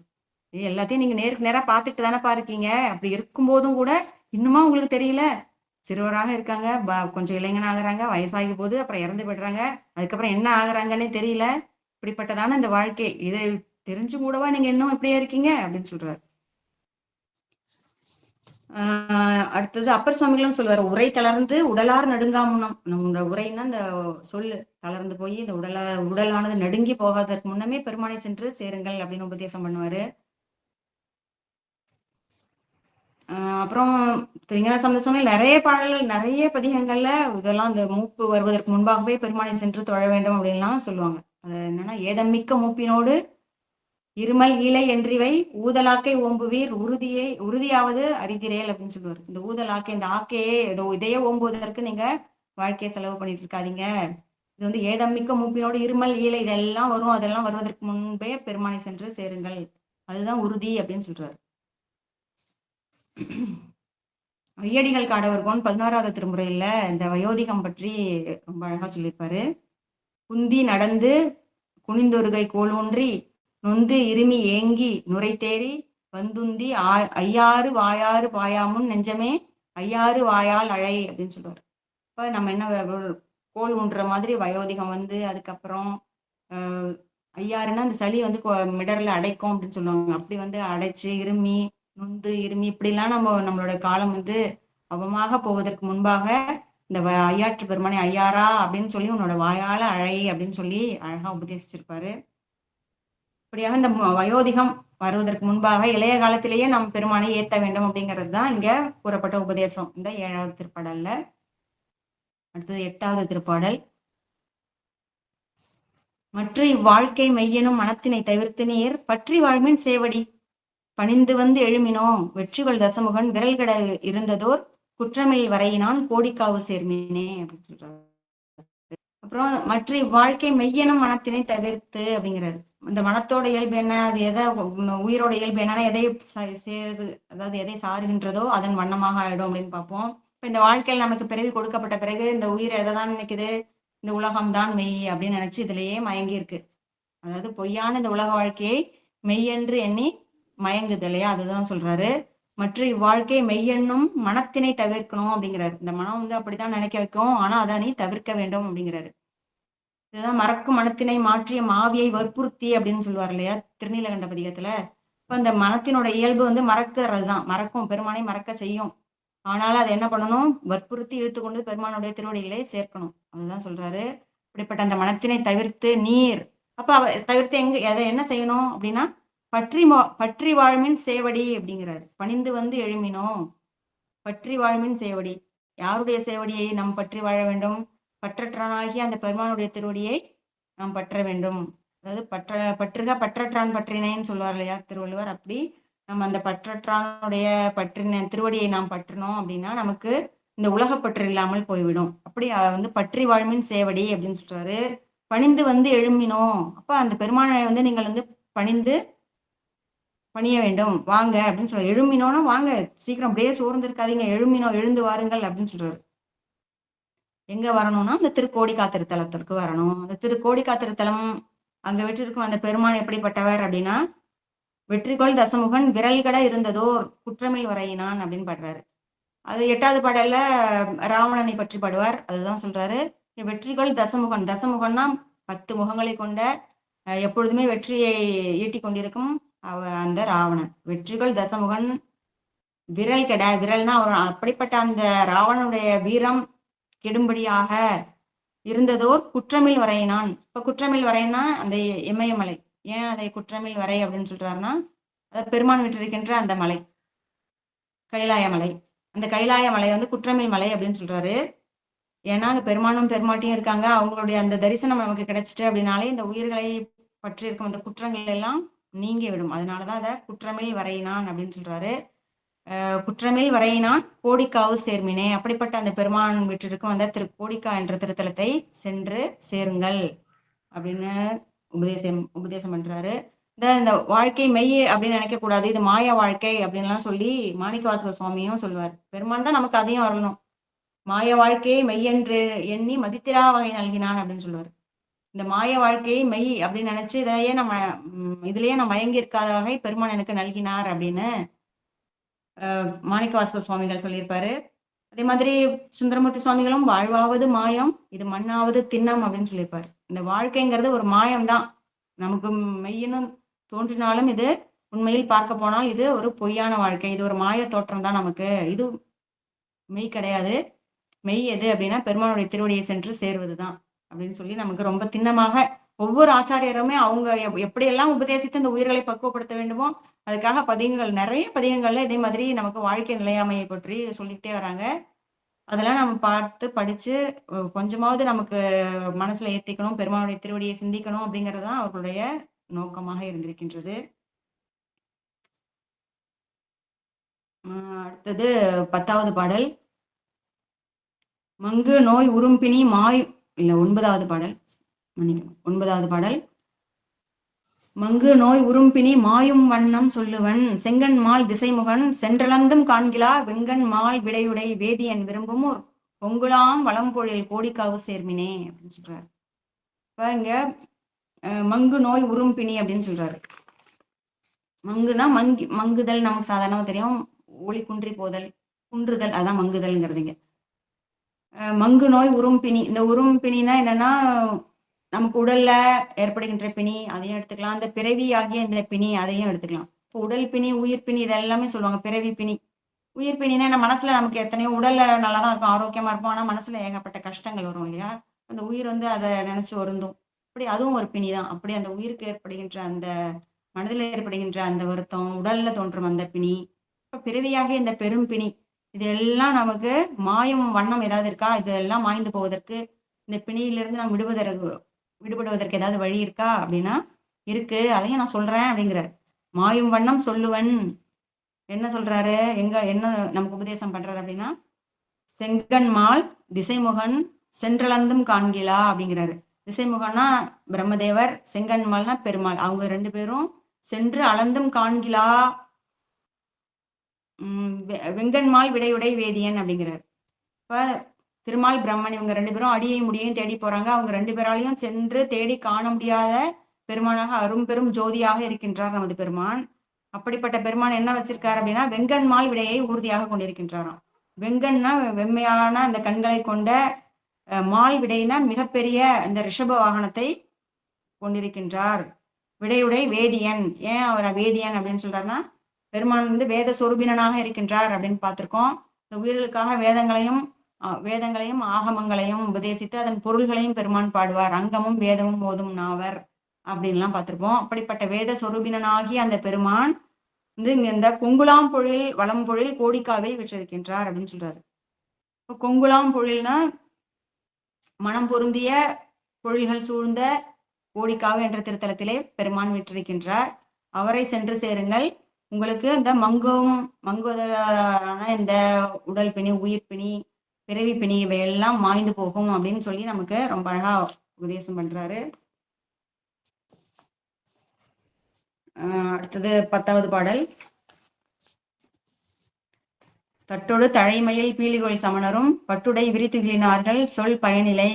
எல்லாத்தையும் நீங்க நேருக்கு நேரா பாத்துட்டு தானே பாருக்கீங்க. அப்படி இருக்கும் போதும் கூட இன்னுமா உங்களுக்கு தெரியல? சிறுவராக இருக்காங்க, கொஞ்சம் இளைஞன் ஆகுறாங்க, வயசாகி போது, அப்புறம் இறந்து போயிடுறாங்க, அதுக்கப்புறம் என்ன ஆகுறாங்கன்னே தெரியல. இப்படிப்பட்டதான இந்த வாழ்க்கை, இதை தெரிஞ்சு கூடவா நீங்க இன்னும் எப்படியா இருக்கீங்க அப்படின்னு சொல்றாரு. அடுத்தது அப்பர் சுவாமிகளும் சொல்லுவாரு. உரை தளர்ந்து உடலார் நடுங்காமுனம். நம்மளோட உரைன்னா இந்த சொல்லு தளர்ந்து போய் இந்த உடலானது நடுங்கி போகாதற்கு முன்னமே பெருமானை சென்று சேருங்கள் அப்படின்னு உபதேசம் பண்ணுவாரு. அப்புறம் திருஞான சம்பந்த சுவாமி நிறைய பாடல்கள், நிறைய பதிகங்கள்ல இதெல்லாம் இந்த மூப்பு வருவதற்கு முன்பாகவே பெருமானை சென்று தொழ வேண்டும் அப்படின்லாம் சொல்லுவாங்க. அது என்னன்னா ஏதமிக்க மூப்பினோடு இருமல் ஈழை என்றிவை ஊதலாக்கை ஓம்புவீர் உறுதியாவது அறிகிறேல் அப்படின்னு சொல்லுவார். இந்த ஊதலாக்கை, இந்த ஆக்கையே இதையே ஓம்புவதற்கு நீங்க வாழ்க்கையை செலவு பண்ணிட்டு இருக்காதீங்க. இது வந்து ஏதமிக்க மூப்பினோடு இருமல் ஈழை இதெல்லாம் வரும், அதெல்லாம் வருவதற்கு முன்பே பெருமானை சென்று சேருங்கள், அதுதான் உறுதி அப்படின்னு சொல்றாரு. ஐயடிகள் காடவர்கோன் 16வது திருமுறையில இந்த வயோதிகம் பற்றி ரொம்ப அழகா சொல்லியிருப்பாரு. குந்தி நடந்து குனிந்தொருகை கோலூன்றி நொந்து இருமி ஏங்கி நுரை தேறி வந்துந்தி ஐயாறு வாயாறு பாயாமுன் நெஞ்சமே ஐயாறு வாயால் அழை அப்படின்னு சொல்லுவார். இப்ப நம்ம என்ன கோல் ஊன்ற மாதிரி வயோதிகம் வந்து அதுக்கப்புறம் ஐயாறுன்னா அந்த சளி வந்து மிடர்ல அடைக்கும் அப்படின்னு சொல்லுவாங்க. அப்படி வந்து அடைச்சு இருமி நொந்து இருமி இப்படிலாம் நம்மளோட காலம் வந்து அவமாக போவதற்கு முன்பாக இந்த ஐயாற்று பெருமானை ஐயாரா அப்படின்னு சொல்லி உன்னோட வாயால அழை அப்படின்னு சொல்லி அழகா உபதேசிச்சிருப்பாரு. இப்படியாக இந்த வயோதிகம் வருவதற்கு முன்பாக இளைய காலத்திலேயே நாம் பெருமானை ஏத்த வேண்டும் அப்படிங்கிறது தான் இங்க கூறப்பட்ட உபதேசம் இந்த 7வது திருப்பாடல்ல. அடுத்தது 8வது திருப்பாடல். மற்ற இவ்வாழ்க்கை மெய்யெனும் மனத்தினை தவிர்த்து நீர் பற்றி வாழ்மின் சேவடி பணிந்து வந்து எழுமினோ வெற்றிகள் தசமுகன் விரல்கட இருந்ததோர் குற்றமில் வரையினான் கோடிக்காவு சேர்மினே அப்படின்னு சொல்றாரு. அப்புறம் மற்ற வாழ்க்கை மெய்யெனும் மனத்தினை தவிர்த்து அப்படிங்கிறாரு. இந்த மனத்தோட இயல்பு என்ன, அது எதை உயிரோட இயல்பு என்னன்னா எதை அதாவது எதை சாருகின்றதோ அதன் வண்ணமாக ஆயிடும் அப்படின்னு பார்ப்போம். இப்ப இந்த வாழ்க்கையில் நமக்கு பிறவி கொடுக்கப்பட்ட பிறகு இந்த உயிர் எதை தான் நினைக்குது, இந்த உலகம்தான் மெய் அப்படின்னு நினைச்சு இதுலயே மயங்கி இருக்கு. அதாவது பொய்யான இந்த உலக வாழ்க்கையை மெய்யென்று எண்ணி மயங்குது இல்லையா, அதுதான் சொல்றாரு. மற்ற இவ்வாழ்க்கை மெய்யெண்ணும் மனத்தினை தவிர்க்கணும் அப்படிங்கிறாரு. இந்த மனம் வந்து அப்படித்தான் நினைக்க வைக்கும், ஆனா அதை நீ தவிர்க்க வேண்டும் அப்படிங்கிறாரு. இதுதான் மறக்கும் மனத்தினை மாற்றிய மாவியை வற்புறுத்தி அப்படின்னு சொல்லுவார் இல்லையா திருநீலகண்ட பதிகத்துல. இப்ப இந்த மனத்தினோட இயல்பு வந்து மறக்கிறது தான், மறக்கும், பெருமானை மறக்க செய்யும். ஆனாலும் அதை என்ன பண்ணணும், வற்புறுத்தி இழுத்து கொண்டு பெருமானுடைய திருவடிகளை சேர்க்கணும், அதுதான் சொல்றாரு. இப்படிப்பட்ட அந்த மனத்தினை தவிர்த்து நீர், அப்ப தவிர்த்து எதை என்ன செய்யணும் அப்படின்னா பற்றி வாழ்மின் சேவடி அப்படிங்கிறாரு. பணிந்து வந்து எழுமினோம், பற்றி வாழ்மின் சேவடி. யாருடைய சேவடியை நாம் பற்றி வாழ வேண்டும்? பற்றற்றானாகிய அந்த பெருமானுடைய திருவடியை நாம் பற்ற வேண்டும். அதாவது பற்றுக பற்றற்றான் பற்றினேன்னு சொல்லுவார் இல்லையா திருவள்ளுவர். அப்படி நம்ம அந்த பற்றற்றானுடைய பற்றின திருவடியை நாம் பற்றினோம் அப்படின்னா நமக்கு இந்த உலகப்பற்று இல்லாமல் போய்விடும். அப்படி வந்து பற்றி வாழ்மின் சேவடி அப்படின்னு சொல்றாரு. பணிந்து வந்து எழும்பினோம். அப்ப அந்த பெருமானை வந்து நீங்கள் வந்து பணிந்து பணிய வேண்டும் வாங்க அப்படின்னு சொல்ற. எழும்பினோன்னா வாங்க, சீக்கிரம் அப்படியே சோர்ந்து இருக்காதீங்க, எழும்பினோம் எழுந்து வாருங்கள் அப்படின்னு சொல்றாரு. எங்க வரணும்னா அந்த திருக்கோடிக்கா திருத்தலத்திற்கு வரணும். அந்த திருக்கோடிக்கா திருத்தலம் அங்க விட்டிருக்கும் அந்த பெருமான் எப்படிப்பட்டவர் அப்படின்னா, வெற்றிகொள் தசமுகன் விரல்கட இருந்ததோர் குற்றமில் வரையினான் அப்படின்னு பாடுறாரு. அது 8வது பாடல்ல ராவணனை பற்றி பாடுவார். அதுதான் சொல்றாரு, வெற்றிகொள் தசமுகன். தசமுகன்னா 10 முகங்களை கொண்ட எப்பொழுதுமே வெற்றியை ஈட்டிக் கொண்டிருக்கும் அந்த ராவணன். வெற்றிகொள் தசமுகன் விரல் கெட, விரல்னா ஒரு அப்படிப்பட்ட அந்த ராவணனுடைய வீரம் கெடும்படியாக இருந்ததோர் குற்றமில் வரையினான். இப்ப குற்றமில் வரையினா அந்த இமயமலை. ஏன் அதை குற்றமில் வரை அப்படின்னு சொல்றாருன்னா, அதாவது பெருமான் விட்டிருக்கின்ற அந்த மலை கைலாய மலை. அந்த கைலாய மலை வந்து குற்றமில் மலை அப்படின்னு சொல்றாரு. ஏன்னா அங்க பெருமானும் பெருமாட்டியும் இருக்காங்க. அவங்களுடைய அந்த தரிசனம் நமக்கு கிடைச்சிட்டு அப்படின்னாலே இந்த உயிர்களை பற்றி இருக்கும் அந்த குற்றங்கள் எல்லாம் நீங்கி விடும். அதனாலதான் அதை குற்றமில் வரையினான் அப்படின்னு சொல்றாரு. குற்றமில் வரையினான் கோடிக்காவு சேர்மினே. அப்படிப்பட்ட அந்த பெருமான் வீட்டிற்கும் அந்த கோடிக்கா என்ற திருத்தலத்தை சென்று சேருங்கள் அப்படின்னு உபதேசம் பண்றாரு. இந்த வாழ்க்கை மெய் அப்படின்னு நினைக்க கூடாது, இது மாய வாழ்க்கை அப்படின்லாம் சொல்லி மாணிக்கவாசக சுவாமியும் சொல்லுவார். பெருமான் தான் நமக்கு அதையும் வரணும். மாய வாழ்க்கையை மெய்யென்று எண்ணி மதித்திரா வகை நல்கினான் அப்படின்னு சொல்லுவார். இந்த மாய வாழ்க்கையை மெய் அப்படின்னு நினைச்சு இதையே நம்ம இதுலயே நான் மயங்கி இருக்காத வகை பெருமான் எனக்கு நல்கினார் அப்படின்னு மாணிக்கவாசக சுவாமிகள் சொல்லியிருப்பாரு. அதே மாதிரி சுந்தரமூர்த்தி சுவாமிகளும் வாழ்வாவது மாயம் இது மண்ணாவது திண்ணம் அப்படின்னு சொல்லியிருப்பாரு. இந்த வாழ்க்கைங்கிறது ஒரு மாயம்தான். நமக்கு மெய்யினும் தோன்றினாலும் இது உண்மையில் பார்க்க போனால் இது ஒரு பொய்யான வாழ்க்கை, இது ஒரு மாய தோற்றம் தான் நமக்கு. இது மெய் கிடையாது. மெய் எது அப்படின்னா பெருமானுடைய திருவடியை சென்று சேர்வதுதான் அப்படின்னு சொல்லி நமக்கு ரொம்ப திண்ணமாக ஒவ்வொரு ஆச்சாரியருமே அவங்க எப்படியெல்லாம் உபதேசித்து இந்த உயிர்களை பக்குவப்படுத்த வேண்டுமோ அதுக்காக பதிகங்கள் நிறைய பதிகங்கள்ல இதே மாதிரி நமக்கு வாழ்க்கை நிலையாமையை பற்றி சொல்லிக்கிட்டே வராங்க. அதெல்லாம் நம்ம பார்த்து படிச்சு கொஞ்சமாவது நமக்கு மனசுல ஏத்திக்கணும், பெருமானுடைய திருவடியை சிந்திக்கணும் அப்படிங்கறதுதான் அவர்களுடைய நோக்கமாக இருந்திருக்கின்றது. அடுத்தது 10வது பாடல். மங்கு நோய் உறும்பினி மாய் இல்ல 9வது பாடல், மன்னிக்கணும் 9வது பாடல். மங்கு நோய் உறும்பினி மாயும் வண்ணம் சொல்லுவன் செங்கன் மால் திசைமுகன் சென்றளந்தும் காண்கிலா வெங்கன் மால் விடையுடை வேதியன் விரும்புமோர் பொங்குலாம் வளம்பொழில் கோடிக்காவு சேர்மினே அப்படின்னு சொல்றாரு. இப்ப இங்க மங்கு நோய் உறும்பினி அப்படின்னு சொல்றாரு. மங்குனா மங்குதல் நமக்கு சாதாரணமா தெரியும், ஒளி குன்றி போதல், குன்றுதல், அதான் மங்குதல்ங்கிறதுங்க. மங்கு நோய் உறும்பினி. இந்த உறும்பினா என்னன்னா நமக்கு உடல்ல ஏற்படுகின்ற பிணி அதையும் எடுத்துக்கலாம், அந்த பிறவி ஆகிய இந்த பிணி அதையும் எடுத்துக்கலாம். இப்போ உடல் பிணி உயிர் பிணி இதெல்லாமே சொல்லுவாங்க. பிறவி பிணி உயிர் பிணினா நம்ம மனசுல நமக்கு எத்தனையோ உடல்ல நல்லாதான் இருக்கும், ஆரோக்கியமா இருப்போம், ஆனா மனசுல ஏகப்பட்ட கஷ்டங்கள் வரும் இல்லையா, அந்த உயிர் வந்து அதை நினைச்சு வருந்தும். அப்படி அதுவும் ஒரு பிணிதான். அப்படி அந்த உயிருக்கு ஏற்படுகின்ற அந்த மனதில் ஏற்படுகின்ற அந்த வருத்தம், உடல்ல தோன்றும் அந்த பிணி, இப்ப பிறவியாக இந்த பெரும் பிணி இது எல்லாம் நமக்கு மாயும் வண்ணம் ஏதாவது இருக்கா, இதெல்லாம் மாய்ந்து போவதற்கு இந்த பிணியிலிருந்து நாம் விடுபடுவதற்கு ஏதாவது வழி இருக்கா அப்படின்னா இருக்கு, அதையும் நான் சொல்றேன் அப்படிங்கிறார். மாயும் வண்ணம் சொல்லுவன் என்ன சொல்றாரு, என்ன நமக்கு உபதேசம் பண்றாரு அப்படின்னா, செங்கன்மால் திசைமுகன் சென்றளந்தும் காண்கிலா அப்படிங்கிறாரு. திசைமுகன்னா பிரம்மதேவர், செங்கன்மால்னா பெருமாள். அவங்க 2 பேரும் சென்று அளந்தும் காண்கிலா வெங்கன்மால் விடையுடை வேதியன் அப்படிங்கிறார். இப்ப திருமால் பிரம்மன் இவங்க 2 பேரும் அடியை முடியையும் தேடி போறாங்க. அவங்க 2 பேராலையும் சென்று தேடி காண முடியாத பெருமானாக அரும்பெரும் ஜோதியாக இருக்கின்றார் நமது பெருமான். அப்படிப்பட்ட பெருமான் என்ன வச்சிருக்காரு அப்படின்னா வெங்கன்மால் விடையை உறுதியாக கொண்டிருக்கின்றாராம். வெங்கன்னா வெம்மையான அந்த கண்களை கொண்ட, மால் விடைனா மிகப்பெரிய இந்த ரிஷப வாகனத்தை கொண்டிருக்கின்றார். விடையுடை வேதியன். ஏன் அவர் வேதியன் அப்படின்னு சொல்றாருன்னா பெருமான் வந்து வேத சொரூபினனாக இருக்கின்றார் அப்படின்னு பார்த்திருக்கோம். இந்த உயிர்களுக்காக வேதங்களையும் ஆகமங்களையும் உபதேசித்து அதன் பொருள்களையும் பெருமான் பாடுவார். அங்கமும் வேதமும் ஓதும் நாவர் அப்படின்லாம் பார்த்திருப்போம். அப்படிப்பட்ட வேத சொரூபினனாகி அந்த பெருமான் வந்து இங்க இந்த கொங்குலாம் பொழில் வளம்பொழில் கோடிக்காவில் விற்றிருக்கின்றார் அப்படின்னு சொல்றாரு. இப்போ கொங்குலாம் பொழில்னா மனம் பொருந்திய பொழில்கள் சூழ்ந்த கோடிக்காவு என்ற திருத்தலத்திலே பெருமான் வீற்றிருக்கின்றார். அவரை சென்று சேருங்கள். உங்களுக்கு இந்த மங்குவதான இந்த உடல் பிணி, உயிர் பிணி, பிறவி பிணி இவையெல்லாம் மாய்ந்து போகும் அப்படின்னு சொல்லி நமக்கு ரொம்ப அழகா உபதேசம் பண்றாரு. அடுத்தது 10வது பாடல். தட்டொடு தழைமயில் பீலிகொள் சமணரும் பட்டுடை விரித்துகிலினார்கள் சொல் பயனிலை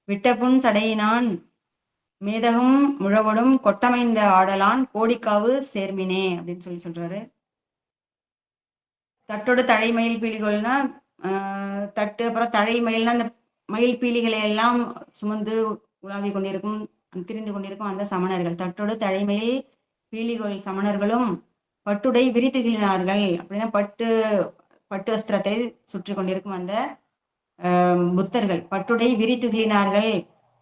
விட்டபுன் சடையினான் மேதகும் முழவடும் கொட்டமைந்த ஆடலான் கோடிக்காவு சேர்மினே அப்படின்னு சொல்லி சொல்றாரு. தட்டோடு தழைமயில் பீலிகள்னா தட்டு, அப்புறம் தழைமயில்னா அந்த மயில் பீலிகளை எல்லாம் சுமந்து உலாவி கொண்டிருக்கும், திரிந்து கொண்டிருக்கும் அந்த சமணர்கள். தட்டோடு தழைமயில் பீலிகொள் சமணர்களும் பட்டுடை விரித்துகிலினார்கள் அப்படின்னா பட்டு வஸ்திரத்தை சுற்றி கொண்டிருக்கும் அந்த புத்தர்கள். பட்டுடை விரித்துகிலினார்கள்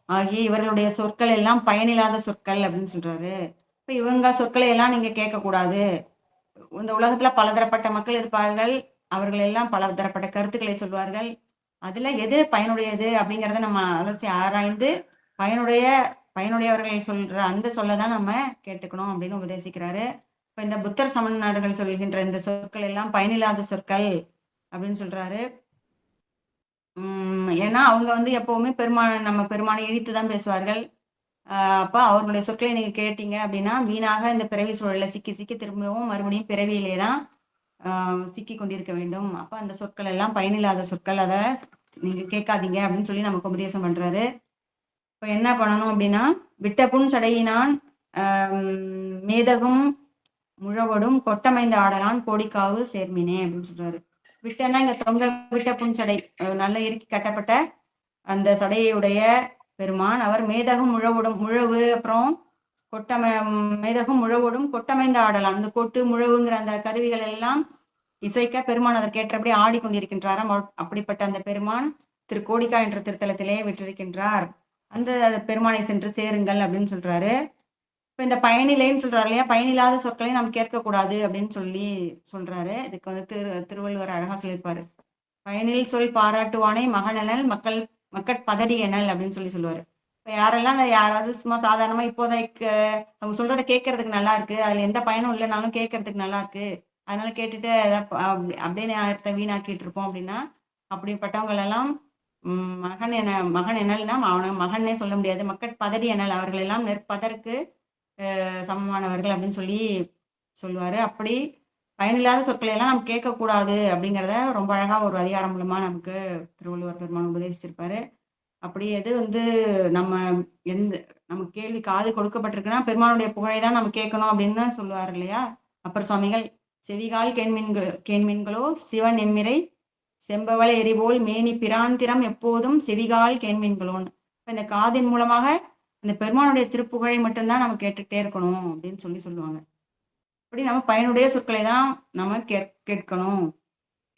ஆகிய இவர்களுடைய சொற்கள் எல்லாம் பயனில்லாத சொற்கள் அப்படின்னு சொல்றாரு. இப்ப இவங்க சொற்களை எல்லாம் நீங்க கேட்கக்கூடாது. இந்த உலகத்துல பலதரப்பட்ட மக்கள் இருப்பார்கள். அவர்கள் எல்லாம் பலதரப்பட்ட கருத்துக்களை சொல்வார்கள். அதுல எது பயனுடையது அப்படிங்கிறத நம்ம அலசி ஆராய்ந்து பயனுடையவர்கள் சொல்ற அந்த சொல்லதான் நம்ம கேட்டுக்கணும் அப்படின்னு உபதேசிக்கிறாரு. இப்ப இந்த புத்தர் சமணர்கள் சொல்கின்ற இந்த சொற்கள் எல்லாம் பயனில்லாத சொற்கள் அப்படின்னு சொல்றாரு. ஏன்னா அவங்க வந்து எப்பவுமே நம்ம பெருமானை இழித்துதான் பேசுவார்கள். அப்ப அவர்களுடைய சொற்களை நீங்க கேட்டீங்க அப்படின்னா வீணாக இந்த பிறவி சூழல்ல சிக்கி திரும்பவும் மறுபடியும் பிறவியிலே தான் சிக்கி கொண்டிருக்க வேண்டும். அப்ப அந்த சொற்கள் எல்லாம் பயனில்லாத சொற்கள், அதை நீங்க கேட்காதீங்க அப்படின்னு சொல்லி நமக்கு உபதேசம் பண்றாரு. இப்ப என்ன பண்ணணும் அப்படின்னா விட்ட புன் சடையினான் மேதகும் முழவடும் கொட்டமைந்த ஆடலான் கோடிக்காவு சேர்மினே அப்படின்னு சொல்றாரு. விட்டன்னா இங்க தொங்க விட்ட புன் சடை, நல்ல இறுக்கி கட்டப்பட்ட அந்த சடையுடைய பெருமான். அவர் மேதகும் முழவு அப்புறம் மேதகும் முழவோடும் கொட்டமைந்த ஆடலாம். அந்த கொட்டு முழவுங்கிற அந்த கருவிகள் எல்லாம் இசைக்க பெருமான் அதற்கேற்றபடி ஆடிக்கொண்டிருக்கின்றாராம். அப்படிப்பட்ட அந்த பெருமான் கோடிக்கா என்ற திருத்தலத்திலே விற்றிருக்கின்றார். அந்த பெருமானை சென்று சேருங்கள் அப்படின்னு சொல்றாரு. இப்ப இந்த பயனில்லைன்னு சொல்றாரு இல்லையா, பயனில்லாத சொற்களை நாம் கேட்கக்கூடாது அப்படின்னு சொல்லி சொல்றாரு. இதுக்கு வந்து திருவள்ளுவர் அழகா சொல்லியிருப்பாரு. பயனில் சொல் பாராட்டுவானே மகனல் மக்கட் பதறியனல் அப்படின்னு சொல்லுவாரு. இப்ப யாரெல்லாம் யாராவது சும்மா சாதாரணமா இப்போதைக்கு அவங்க சொல்றதை கேட்கறதுக்கு நல்லா இருக்கு, அதுல எந்த பயனும் இல்லைனாலும் கேட்கறதுக்கு நல்லா இருக்கு, அதனால கேட்டுட்டு அப்படியே நேரத்தை வீணாக்கிட்டு இருப்போம் அப்படின்னா அப்படிப்பட்டவங்க எல்லாம் மகன் என்னல்னா அவனை மகன்னே சொல்ல முடியாது, மக்கட் பதறி எனல் அவர்கள் எல்லாம் நெற்பதற்கு சமமானவர்கள் அப்படின்னு சொல்லி சொல்லுவாரு. அப்படி பயனில்லாத சொற்களை எல்லாம் நம்ம கேட்கக்கூடாது அப்படிங்கிறத ரொம்ப அழகா ஒரு அதிகாரம் மூலமா நமக்கு திருவள்ளுவர் பெருமான் உபதேசிச்சிருப்பாரு. அப்படி எது வந்து நம்ம கேள்வி காது கொடுக்கப்பட்டிருக்குன்னா பெருமானுடைய புகழை தான் நம்ம கேட்கணும் அப்படின்னு சொல்லுவார் இல்லையா அப்பர் சுவாமிகள். செவிகால் கேண்மீன்களோ சிவன் எம்மிரை செம்பவள எரிபோல் மேனி பிராந்திரம் எப்போதும் செவிகால் கேண்மீன்களோன்னு. இந்த காதின் மூலமாக இந்த பெருமானுடைய திருப்புகழை மட்டும்தான் நம்ம கேட்டுக்கிட்டே இருக்கணும் அப்படின்னு சொல்லுவாங்க. அப்படி நம்ம பயனுடைய சொற்களை தான் நம்ம கேட்கணும்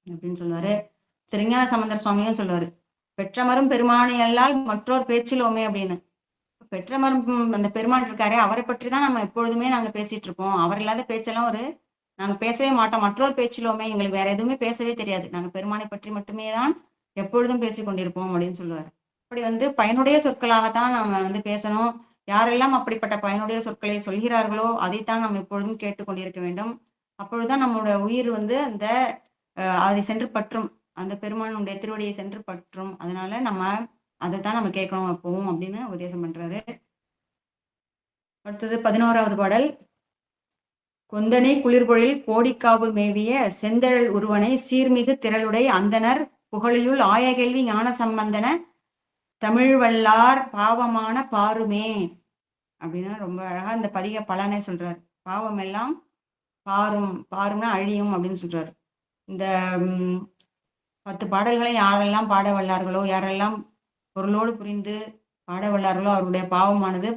அப்படின்னு சொல்லுவாரு. திருஞான சம்பந்தர் சுவாமியும் சொல்லுவாரு, பெற்றமரும் பெருமானை அல்லால் மற்றோர் பேச்சிலோமே அப்படின்னு. பெற்றமரும் அந்த பெருமான் இருக்காரே அவரை பற்றி தான் நம்ம எப்பொழுதுமே நாங்க பேசிட்டு இருப்போம். அவர் இல்லாத பேச்செல்லாம் நாங்க பேசவே மாட்டோம். மற்றோர் பேச்சிலோமே, எங்களுக்கு வேற எதுவுமே பேசவே தெரியாது, நாங்க பெருமானை பற்றி மட்டுமே தான் எப்பொழுதும் பேசிக் கொண்டிருப்போம் அப்படின்னு சொல்லுவார். அப்படி வந்து பயனுடைய சொற்களாகத்தான் நம்ம வந்து பேசணும். யாரெல்லாம் அப்படிப்பட்ட பயனுடைய சொற்களை சொல்கிறார்களோ அதைத்தான் நம்ம எப்பொழுதும் கேட்டுக்கொண்டிருக்க வேண்டும். அப்பொழுதுதான் நம்மளோட உயிர் வந்து அதை சென்று பற்றும், அந்த பெருமானுடைய திருவடியை சென்று பற்றும். அதனால நம்ம அதைத்தான் நம்ம கேட்கணும் எப்பவும் அப்படின்னு உபதேசம் பண்றாரு. அடுத்தது 11வது பாடல். கொந்தனை குளிர்பொழில் கோடிக்காவு மேவிய செந்தழல் உருவனை சீர்மிகு திரளுடை அந்தனர் புகழியுள் ஆய கேள்வி ஞான சம்பந்தன தமிழ் வல்லார் பாவமான பாருமே அப்படின்னா ரொம்ப அழகா இந்த பதிக பலனை சொல்றாரு. பாவம் எல்லாம் பாரும்னா அழியும் அப்படின்னு சொல்றாரு. இந்த 10 பாடல்களை யாரெல்லாம் பாட வல்லார்களோ, யாரெல்லாம் பொருளோடு புரிந்து பாட வல்லார்களோ அவருடைய பாவமானது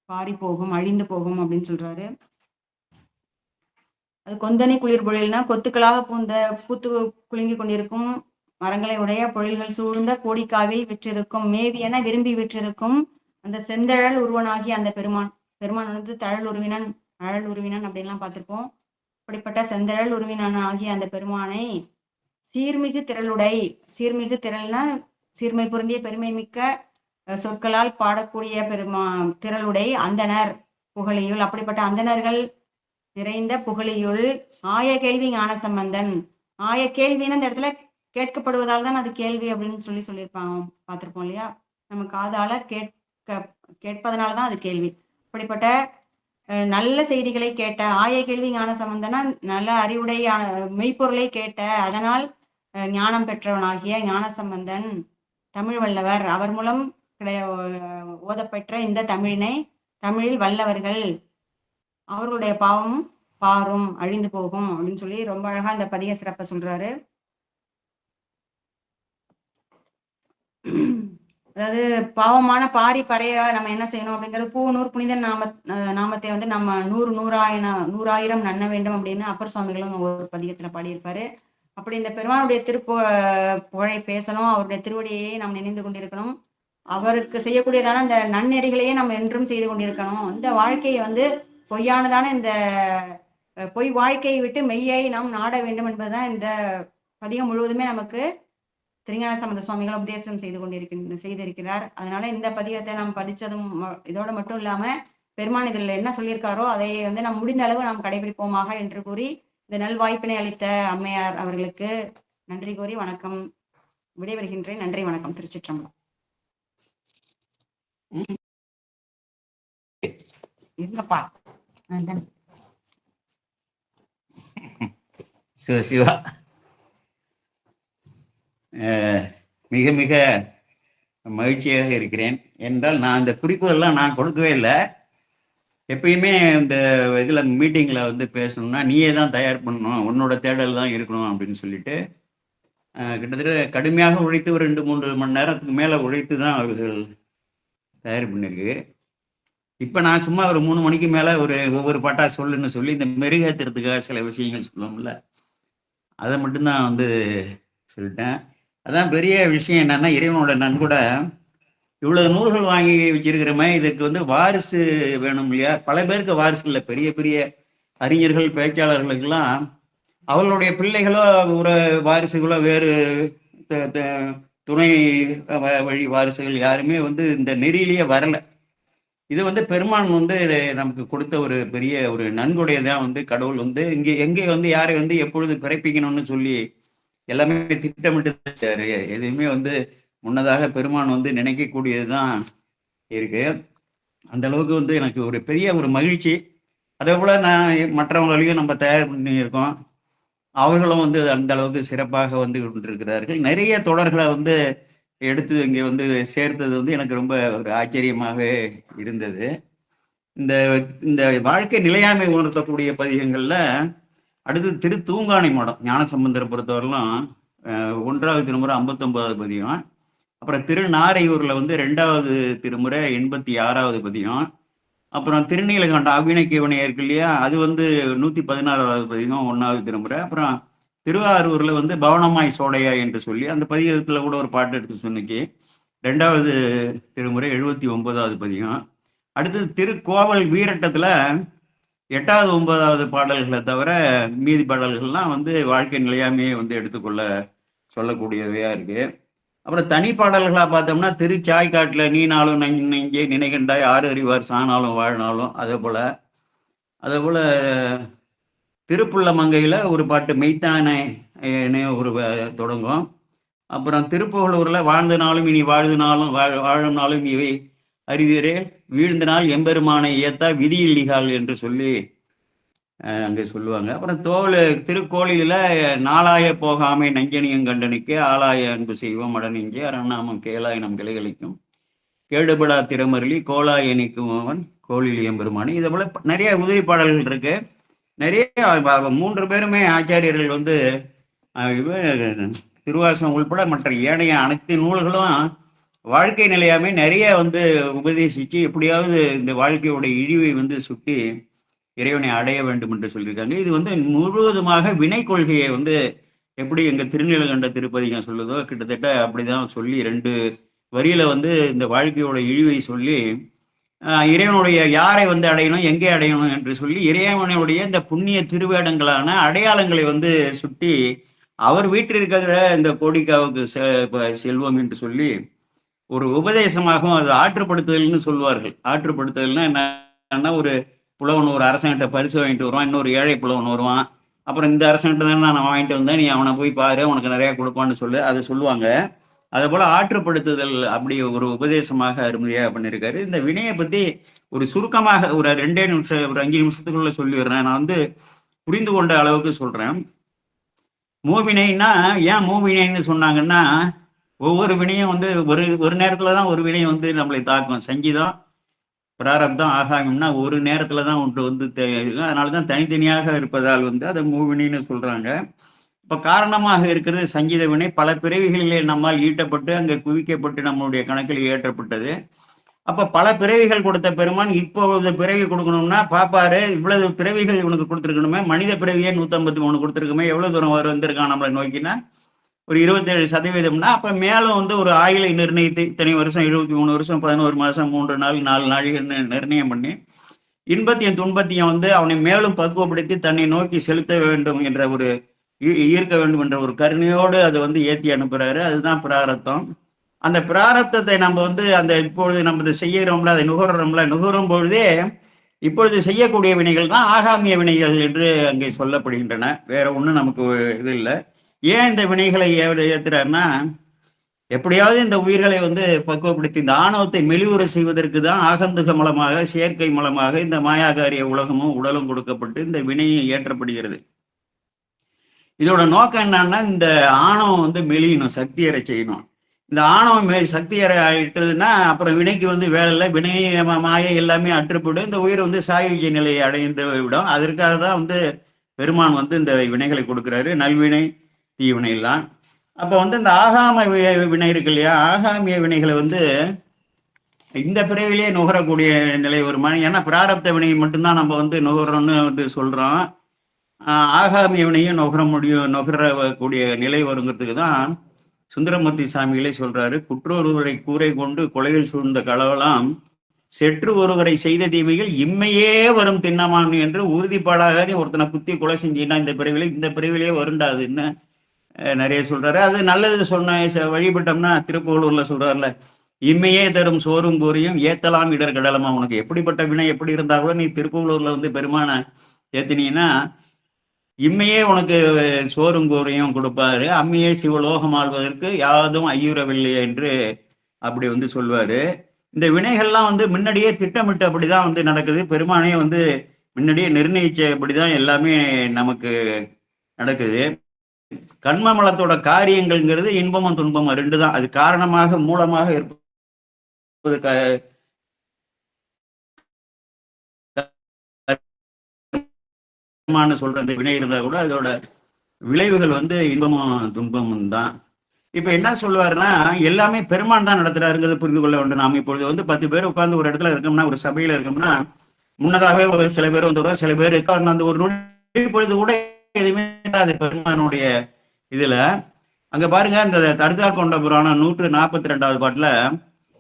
பாரி போகும், அழிந்து போகும் அப்படின்னு சொல்றாரு. அது கொந்தனை குளிர் பொழில்னா கொத்துக்களாக பூத்து குலுங்கி கொண்டிருக்கும் மரங்களை உடைய பொழில்கள் சூழ்ந்த கோடிக்காவில் விற்றிருக்கும் மேவியென விரும்பி விற்றிருக்கும் அந்த செந்தழல் உருவனாகி அந்த பெருமான் வந்து தழல் உருவினன் அழல் உருவினன் அப்படின்லாம் பார்த்திருப்போம். அப்படிப்பட்ட செந்தழல் உருவினன் ஆகிய அந்த பெருமானை சீர்மிகு திரளுடை, சீர்மிகு திரள்னா சீர்மை பொருந்திய பெருமை மிக்க சொற்களால் பாடக்கூடிய திரளுடை அந்தனர் புகழியுள், அப்படிப்பட்ட அந்தணர்கள் நிறைந்த புகழியுள் ஆய கேள்வி ஞான சம்பந்தன். ஆய கேள்வின்னு அந்த இடத்துல கேட்கப்படுவதால் தான் அது கேள்வி அப்படின்னு சொல்லியிருப்பாங்க, பார்த்திருப்போம் இல்லையா? நம்ம காதால கேட்பதனாலதான் அது கேள்வி. அப்படிப்பட்ட நல்ல செய்திகளை கேட்ட ஆய கேள்வி ஞான சம்பந்தனா நல்ல அறிவுடையான மெய்ப்பொருளை கேட்ட, அதனால் ஞானம் பெற்றவனாகிய ஞான சம்பந்தன் தமிழ் வல்லவர். அவர் மூலம் ஓதப்பெற்ற இந்த தமிழில் வல்லவர்கள் அவர்களுடைய பாவம் பாரும் அழிந்து போகும் அப்படின்னு சொல்லி ரொம்ப அழகா இந்த பதிக சிறப்பை சொல்றாரு. அதாவது பாவமான பாரி பறைய நம்ம என்ன செய்யணும் அப்படிங்கிறது, பூநூறு புனித நாமத்தை வந்து நம்ம 100,000 நன்ன வேண்டும் அப்படின்னு அப்பர் சுவாமிகளும் ஒரு பதிகத்துல பாடியிருப்பாரு. அப்படி இந்த பெருமானுடைய புகழை பேசணும், அவருடைய திருவடியையே நாம் நினைந்து கொண்டிருக்கணும், அவருக்கு செய்யக்கூடியதான இந்த நன்னெறிகளையே நம்ம என்றும் செய்து கொண்டிருக்கணும். இந்த வாழ்க்கையை வந்து பொய்யானதான இந்த பொய் வாழ்க்கையை விட்டு மெய்யை நாம் நாட வேண்டும் என்பதுதான் இந்த பதிகம் முழுவதுமே நமக்கு திருஞான சம்பந்த சுவாமிகள் உபதேசம் செய்திருக்கிறார். அதனால இந்த பதிகத்தை நாம் படித்ததும் இதோட மட்டும் இல்லாம பெருமான் இதில் என்ன சொல்லியிருக்காரோ அதை வந்து நாம் முடிந்த அளவு நாம் கடைபிடிப்போமாக என்று கூறி இந்த நல்வாய்ப்பினை அளித்த அம்மையார் அவர்களுக்கு நன்றி கூறி வணக்கம் விடைபெறுகின்றேன். நன்றி, வணக்கம். திருச்சிற்றம்பலம். இல்லப்பா சிவா, மிக மிக மகிழ்ச்சியாக இருக்கிறேன். என்றால் நான் இந்த குறிப்புகள்லாம் நான் கொடுக்கவே இல்லை. எப்பயுமே இந்த இதில் மீட்டிங்கில் வந்து பேசணும்னா நீயே தான் தயார் பண்ணணும், உன்னோட தேடல் தான் இருக்கணும் அப்படின்னு சொல்லிட்டு கிட்டத்தட்ட கடுமையாக உழைத்து ஒரு 2-3 மணி நேரத்துக்கு மேலே உழைத்து தான் அவர்கள் தயார் பண்ணியிருக்கு. இப்போ நான் சும்மா ஒரு 3 மணிக்கு மேலே ஒவ்வொரு பாட்டா சொல்லுன்னு சொல்லி இந்த மெருகேற்றுறதுக்காக சில விஷயங்கள் சொல்லுவோம்ல, அதை மட்டும்தான் வந்து சொல்லிட்டேன். அதான் பெரிய விஷயம் என்னன்னா, இறைவனோட நன்கொடை இவ்வளவு நூல்கள் வாங்கி வச்சிருக்கிறோமே, இதுக்கு வந்து வாரிசு வேணும் இல்லையா? பல பேருக்கு வாரிசு இல்லை. பெரிய பெரிய அறிஞர்கள் பேச்சாளர்களுக்கெல்லாம் அவர்களுடைய பிள்ளைகளோ ஒரு வாரிசுகளோ வேறு துணை வழி வாரிசுகள் யாருமே வந்து இந்த நெறியிலேயே வரல. இது வந்து பெருமான் வந்து நமக்கு கொடுத்த ஒரு பெரிய ஒரு நன்கொடையை தான் வந்து கடவுள் வந்து எங்கே வந்து யாரை வந்து எப்பொழுது பிறப்பிக்கணும்னு சொல்லி எல்லாமே திட்டமிட்டு எதுவுமே வந்து முன்னதாக பெருமான் வந்து நினைக்கக்கூடியதுதான் இருக்கு. அந்த அளவுக்கு வந்து எனக்கு ஒரு பெரிய ஒரு மகிழ்ச்சி. அதே போல நான் மற்றவங்களையும் நம்ம தயார் பண்ணியிருக்கோம், அவர்களும் வந்து அந்த அளவுக்கு சிறப்பாக வந்து கொண்டிருக்கிறார்கள். நிறைய தொடர்களை வந்து எடுத்து இங்கே வந்து சேர்த்தது வந்து எனக்கு ரொம்ப ஒரு ஆச்சரியமாக இருந்தது. இந்த இந்த வாழ்க்கை நிலையாமை உணர்த்தக்கூடிய பதிகங்கள்ல அடுத்து திருத்தூங்கானை மடம் ஞானசம்பந்தரை பொறுத்தவரையிலும் 1வது திருமுறை 59வது பதிகம், அப்புறம் திருநாரையூர்ல வந்து 2வது திருமுறை 86வது பதிகம், அப்புறம் திருநீலகண்டம் அவ்வினைக்கு வினையா இருக்கு இல்லையா, அது வந்து 116வது பதிகம் 1வது திருமுறை, அப்புறம் திருவாரூர்ல வந்து பவனமாய் சோடையா என்று சொல்லி அந்த பதிகத்துல கூட ஒரு பாட்டு எடுத்து சொன்னிச்சு 2வது திருமுறை 79வது பதிகம். அடுத்தது திருக்கோவல் வீரட்டத்துல 8வது 9வது பாடல்களை தவிர மீதி பாடல்கள்லாம் வந்து வாழ்க்கை நிலையாமையே வந்து எடுத்துக்கொள்ள சொல்லக்கூடியவையா இருக்கு. அப்புறம் தனி பாடல்களா பார்த்தோம்னா திருச்சாய்க்காட்டுல நீ நாளும் நெஞ்சே நினைகண்டாய் 6 அறிவார் சானாலும் வாழ்நாளும், அதே போல திருப்புள்ள மங்கையில ஒரு பாட்டு மெய்த்தானே ஒரு தொடங்கும். அப்புறம் திருப்புகழூர்ல வாழ்ந்த நாளும் இனி வாழ்ந்த நாளும் வாழும் நாளும் இவை அறிவீரே வீழ்ந்த நாள் எம்பெருமானை ஏத்தா விதியில் நிகால் என்று சொல்லி அங்கே சொல்லுவாங்க. அப்புறம் திருக்கோளில நாளாய போகாமை நஞ்சனியம் கண்டனுக்கே ஆளாய அன்பு செய்வோம் மடனெஞ்சே அரணாமம் கேளாய் நம் கிளைகளிக்கும் கேடுபடா திறமருளி கோலாய நிற்குமவன் கோளில் எம்பெருமானி. இதை போல நிறைய உதிரி பாடல்கள் இருக்கு. நிறைய 3 பேருமே ஆச்சாரியர்கள் வந்து திருவாசகம் உள்பட மற்ற ஏனைய அனைத்து நூல்களும் வாழ்க்கை நிலையாமே நிறைய வந்து உபதேசித்து எப்படியாவது இந்த வாழ்க்கையோட இழிவை வந்து சுட்டி இறைவனை அடைய வேண்டும் என்று சொல்லியிருக்காங்க. இது வந்து முழுவதுமாக வினை கொள்கையை வந்து எப்படி எங்க திருநீலகண்ட திருப்பதிகம் சொல்லுதோ கிட்டத்தட்ட அப்படிதான் சொல்லி 2 வரியில வந்து இந்த வாழ்க்கையோட இழிவை சொல்லி இறைவனுடைய யாரை வந்து அடையணும் எங்கே அடையணும் என்று சொல்லி இறைவனுடைய இந்த புண்ணிய திருவேடங்களான அடையாளங்களை வந்து சுட்டி அவர் வீட்டில் இருக்கிற இந்த கோடிக்காவுக்கு செல்வம் என்று சொல்லி ஒரு உபதேசமாகவும் அது ஆற்றுப்படுத்துதல்னு சொல்லுவார்கள். ஆற்றுப்படுத்துதல்னா என்னன்னா, ஒரு புலவன் ஒரு அரசன்கிட்ட பரிசு வாங்கிட்டு வருவான், இன்னொரு ஏழை புலவன் வருவான். அப்புறம் இந்த அரசன்கிட்ட தானே நான் வாங்கிட்டு வந்தேன், நீ அவனை போய் பாரு, உனக்கு நிறைய கொடுப்பான்னு சொல்லு, அதை சொல்லுவாங்க. அதே போல ஆற்றுப்படுத்துதல் அப்படி ஒரு உபதேசமாக அருமையாக பண்ணியிருக்காரு. இந்த வினையை பத்தி ஒரு சுருக்கமாக ஒரு 2 நிமிஷம், ஒரு 5 நிமிஷத்துக்குள்ள சொல்லிடுறேன். நான் வந்து புரிந்து கொண்ட அளவுக்கு சொல்றேன். மூவினைன்னா ஏன் மூவினைன்னு சொன்னாங்கன்னா, ஒவ்வொரு வினையும் வந்து ஒரு ஒரு நேரத்துல தான் ஒரு வினை வந்து நம்மளை தாக்கும். சங்கீதம், பிராரப்தம், ஆகாயம்னா ஒரு நேரத்துல தான் ஒன்று வந்து அதனாலதான் தனித்தனியாக இருப்பதால் வந்து அதை மூவினைன்னு சொல்றாங்க. இப்ப காரணமாக இருக்கிறது சங்கீத வினை. பல பிறவிகளிலே நம்மால் ஈட்டப்பட்டு அங்கே குவிக்கப்பட்டு நம்மளுடைய கணக்கில் ஏற்றப்பட்டது. அப்ப பல பிறவிகள் கொடுத்த பெருமான் இப்பொழுது பிறவி கொடுக்கணும்னா பாப்பாரு, இவ்வளவு பிறவிகள் இவனுக்கு கொடுத்துருக்கணுமே, மனித பிறவியே 153 கொடுத்துருக்குமே, எவ்வளவு தூரம் வந்திருக்கான் நம்மளை நோக்கினா ஒரு 27%. அப்ப மேலும் வந்து ஒரு ஆயுளை நிர்ணயித்து இத்தனை வருஷம், 73 வருஷம், 11 மாசம், 3 நாள், 4 நாளிகள்னு நிர்ணயம் பண்ணி இன்பத்தையும் துன்பத்தையும் வந்து அவனை மேலும் பக்குவப்படுத்தி தன்னை நோக்கி செலுத்த வேண்டும் என்ற ஒரு ஈர்க்க வேண்டும் என்ற ஒரு கருணையோடு அதை வந்து ஏற்றி அனுப்புறாரு. அதுதான் பிராரத்தம். அந்த பிராரத்தத்தை நம்ம வந்து அந்த இப்பொழுது நம்ம செய்யறோம்ல, அதை நுகரும் பொழுதே இப்பொழுது செய்யக்கூடிய வினைகள் தான் ஆகாமிய வினைகள் என்று அங்கே சொல்லப்படுகின்றன. வேற ஒன்றும் நமக்கு இது இல்லை. ஏன் இந்த வினைகளை ஏற்றுறாருன்னா, எப்படியாவது இந்த உயிர்களை வந்து பக்குவப்படுத்தி இந்த ஆணவத்தை மெலிவுற செய்வதற்கு தான் ஆகந்துக மூலமாக, செயற்கை மூலமாக இந்த மாயாகாரிய உலகமும் உடலும் கொடுக்கப்பட்டு இந்த வினையை ஏற்றப்படுகிறது. இதோட நோக்கம் என்னன்னா, இந்த ஆணவம் வந்து மெலியணும், சக்தியறை செய்யணும். இந்த ஆணவம் சக்தியறை ஆயிட்டதுன்னா அப்புறம் வினைக்கு வந்து வேலை இல்லை, வினை மாயை எல்லாமே அற்றுப்படும், இந்த உயிர் வந்து சாயுஜ்ய நிலையை அடைந்து விடும். அதற்காக தான் வந்து பெருமான் வந்து இந்த வினைகளை கொடுக்குறாரு, நல்வினை தீவினை எல்லாம். அப்போ வந்து இந்த ஆகாம வினை இருக்கு இல்லையா, ஆகாமிய வினைகளை வந்து இந்த பிறவிலே நுகரக்கூடிய நிலை வருமா? ஏன்னா பிராரப்த வினையை மட்டும்தான் நம்ம வந்து நுகர்றோம்னு வந்து சொல்றோம். ஆகாமிய வினையும் நுகரக்கூடிய நிலை வருங்கிறதுக்கு தான் சுந்தரமூர்த்தி சாமிகளே சொல்றாரு, குற்றொருவரை கூரை கொண்டு கொலையில் சூழ்ந்த களவெல்லாம் செற்று ஒருவரை செய்த தீமைகள் இம்மையே வரும் திண்ணமான் என்று உறுதிப்பாடாக நீ ஒருத்தனை குத்தி கொலை செஞ்சீங்கன்னா இந்த பிறவிலே வருண்டாதுன்னு நிறைய சொல்றாரு. அது நல்லது சொன்ன வழிபட்டோம்னா திருப்புகழூர்ல சொல்றாருல, இம்மையே தரும் சோறும் கூறியும் ஏத்தலாம் இடர் கடலமா. உனக்கு எப்படிப்பட்ட வினை எப்படி இருந்தா கூட நீ திருப்புகழூர்ல வந்து பெருமான ஏத்தினீங்கன்னா இம்மையே உனக்கு சோறும் கூறையும் கொடுப்பாரு, அம்மையே சிவலோகம் ஆள்வதற்கு யாதும் ஐயுறவில்லை என்று அப்படி வந்து சொல்வாரு. இந்த வினைகள்லாம் வந்து முன்னாடியே திட்டமிட்டு அப்படிதான் வந்து நடக்குது. பெருமானே வந்து முன்னாடியே நிர்ணயிச்சபடிதான் எல்லாமே நமக்கு நடக்குது. கண்மமலத்தோட காரியங்கள்ங்கிறது இன்பமும் துன்பமும் 2 தான். அது காரணமாக மூலமாக இருப்பது சொல்ற அந்த வினை இருந்தா கூட அதோட விளைவுகள் வந்து இன்பமும் துன்பமும் தான். இப்ப என்ன சொல்லுவாருன்னா, எல்லாமே பெருமான் தான் நடத்துறாருங்கிறது புரிந்து கொள்ள வேண்டும். நாம் இப்பொழுது வந்து 10 பேர் உட்கார்ந்து ஒரு இடத்துல இருக்கோம்னா, ஒரு சபையில இருக்கோம்னா, முன்னதாகவே ஒரு சில பேர் வந்துடுவோம், சில பேர் அந்த ஒரு நொடி பொழுது கூட எதுவுமே அது பெருமானுடைய இதுல. அங்க பாருங்க, இந்த தடுத்தால் கொண்ட புராணம் 142வது பாட்டுல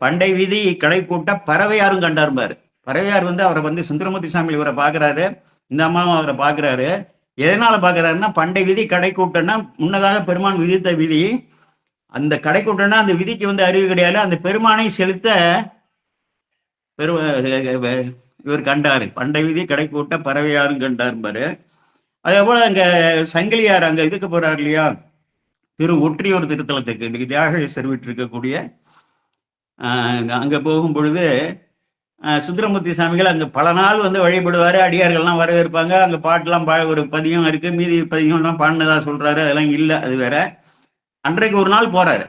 பண்டை விதி கடை கூட்ட பறவையாரும் கண்டாருப்பாரு. பறவையார் வந்து அவரை வந்து சுந்தரமூர்த்தி சாமி இவரை பாக்குறாரு, இந்த அம்மாவும் அவரை பாக்குறாரு. எதனால பாக்குறாருன்னா, பண்டை விதி கடை கூட்டம்னா முன்னதாக பெருமான் விதித்த விதி, அந்த கடை கூட்டம்னா அந்த விதிக்கு வந்து அறிவு கிடையாது, அந்த பெருமானை செலுத்த இவர் கண்டாரு. பண்டை விதி கடை கூட்ட பறவையாரும் கண்டாருப்பாரு. அதே போல அங்க சங்கிலியார் அங்க இதுக்கு போறாரு இல்லையா, திரு ஒற்றியூர் திருத்தலத்துக்கு, இன்னைக்கு தியாகேஸ்வர் வீட்டு இருக்கக்கூடிய அங்க போகும் பொழுது சுந்தரமூர்த்தி சாமிகள் அங்க பல நாள் வந்து வழிபடுவாரு, அடியார்கள்லாம் வரவேற்பாங்க. அங்க பாட்டுலாம் ஒரு பதியம் இருக்கு, மீதி பதியம்லாம் பாடினதா சொல்றாரு, அதெல்லாம் இல்லை, அது வேற. அன்றைக்கு ஒரு நாள் போறாரு,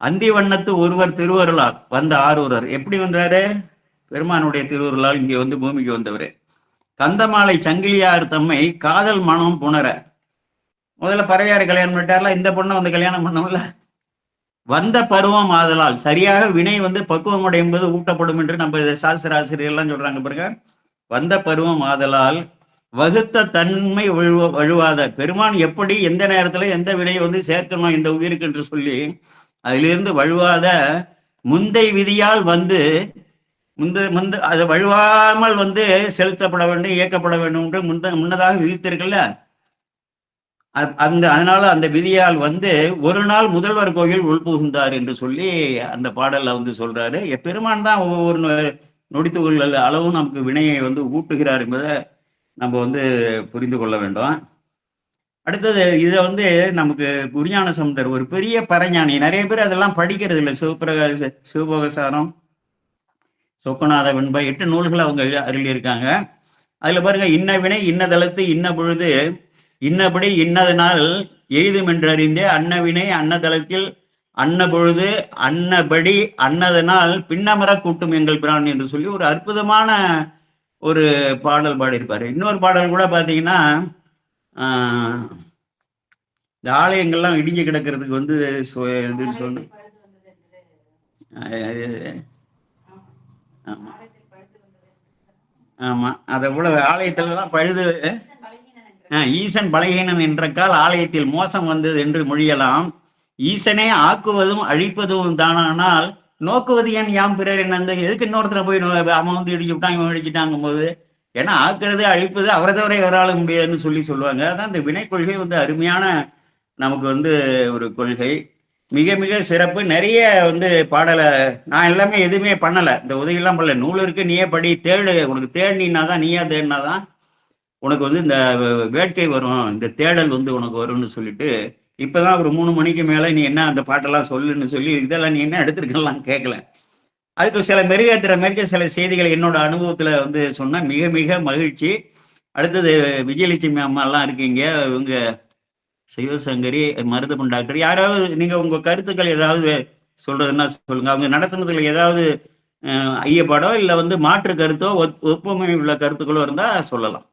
அந்தி வண்ணத்து ஒருவர் திருவருளால் வந்த ஆரூரர். எப்படி வந்தாரு? பெருமானுடைய திருவருளால் இங்கே வந்து பூமிக்கு வந்தவர். கந்தமாலை சங்கிலியார் தம்மை காதல் மனம் புணர. முதல்ல பறையாறு கல்யாணம் பண்ணிட்டார்ல, இந்த பொண்ணை வந்து கல்யாணம் பண்ணோம்ல. வந்த பருவம் ஆதலால், சரியாக வினை வந்து பக்குவம் அடையும்போது ஊட்டப்படும் என்று நம்ம சாஸ்திர ஆசிரியர்லாம் சொல்றாங்க பாருங்க. வந்த பருவம் ஆதலால் வகுத்த தன்மை வழுவாத. பெருமான் எப்படி எந்த நேரத்துல எந்த வினையை வந்து சேர்க்கணும் இந்த உயிருக்கு என்று சொல்லி அதிலிருந்து வழுவாத முந்தை விதியால் வந்து அது வழுவாமல் வந்து செலுத்தப்பட வேண்டும், இயக்கப்பட வேண்டும் என்று முன்னதாக விதித்திருக்கல. அதனால அந்த விதியால் வந்து ஒரு நாள் முதல்வர் கோயில் உள்புகுந்தார் என்று சொல்லி அந்த பாடல்ல வந்து சொல்றாரு. பெருமான் தான் ஒவ்வொரு நொடித்துகள் அளவும் நமக்கு வினையை வந்து ஊட்டுகிறார் என்பதை நம்ம வந்து புரிந்து கொள்ள வேண்டும். அடுத்தது இதை வந்து நமக்கு குருஞான சம்பந்தர் ஒரு பெரிய பரஞானி. நிறைய பேர் அதெல்லாம் படிக்கிறது இல்லை. சிவபோகசாரம், சொக்கநாத வெண்பா 8 நூல்கள் அவங்க அருளியிருக்காங்க. அதுல பாருங்க, இன்ன வினை இன்ன தளத்து இன்ன பொழுது இன்னபடி இன்னதனால் எய்தும் என்றறிந்தே அன்ன வினை அன்னதளத்தில் அன்ன பொழுது அன்னபடி அன்னதனால் பின்னமர கூட்டும் எங்கள் பிரான் என்று சொல்லி ஒரு அற்புதமான ஒரு பாடல் பாடியிருப்பாரு. இன்னொரு பாடல் கூட பார்த்தீங்கன்னா, இந்த ஆலயங்கள்லாம் இடிஞ்சு கிடக்கிறதுக்கு வந்து இதுன்னு சொன்ன ஆமா, அதை போல ஆலயத்திலலாம் பழுது ஈசன் பலகீனன் என்ற கால் ஆலயத்தில் மோசம் வந்தது என்று மொழியலாம். ஈசனே ஆக்குவதும் அழிப்பதும் தானானால் நோக்குவது ஏன் யாம் பிறர் என்ன, எதுக்கு இன்னொருத்தரை போய் அவன் வந்து இடிச்சு விட்டான் இவன் இடிச்சுட்டாங்கும் போது, ஏன்னா ஆக்குறது அழிப்பது அவரை தவிர எவராலும் முடியாதுன்னு சொல்லுவாங்க. அதான் இந்த வினை கொள்கை வந்து அருமையான நமக்கு வந்து ஒரு கொள்கை, மிக மிக சிறப்பு. நிறைய வந்து பாடலை நான் எல்லாமே எதுவுமே பண்ணலை, இந்த உதவியெல்லாம் பண்ணல. நூல் இருக்கு, நீயே படி, தேடு, உனக்கு தேடினா தான், நீயா தேடினா தான் உனக்கு வந்து இந்த வேட்கை வரும், இந்த தேடல் வந்து உனக்கு வரும்னு சொல்லிட்டு இப்போதான் ஒரு 3 மணிக்கு மேலே நீ என்ன அந்த பாட்டெல்லாம் சொல்லுன்னு சொல்லி இதெல்லாம் நீ என்ன எடுத்துருக்கலாம் கேட்கல. அதுக்கு சில மெருகேற்றுற மாதிரி சில செய்திகளை என்னோட அனுபவத்தில் வந்து சொன்னால் மிக மிக மகிழ்ச்சி. அடுத்தது விஜயலட்சுமி அம்மாலாம் இருக்கீங்க, இவங்க சிவசங்கரி, மருதப்பன் டாக்டர், யாராவது நீங்கள் உங்கள் கருத்துக்கள் ஏதாவது சொல்கிறதுன்னா சொல்லுங்கள். அவங்க நடத்துனதுல ஏதாவது ஐயப்பாடோ இல்லை வந்து மாற்று கருத்தோ ஒப்புமை உள்ள கருத்துக்களோ இருந்தால் சொல்லலாம்.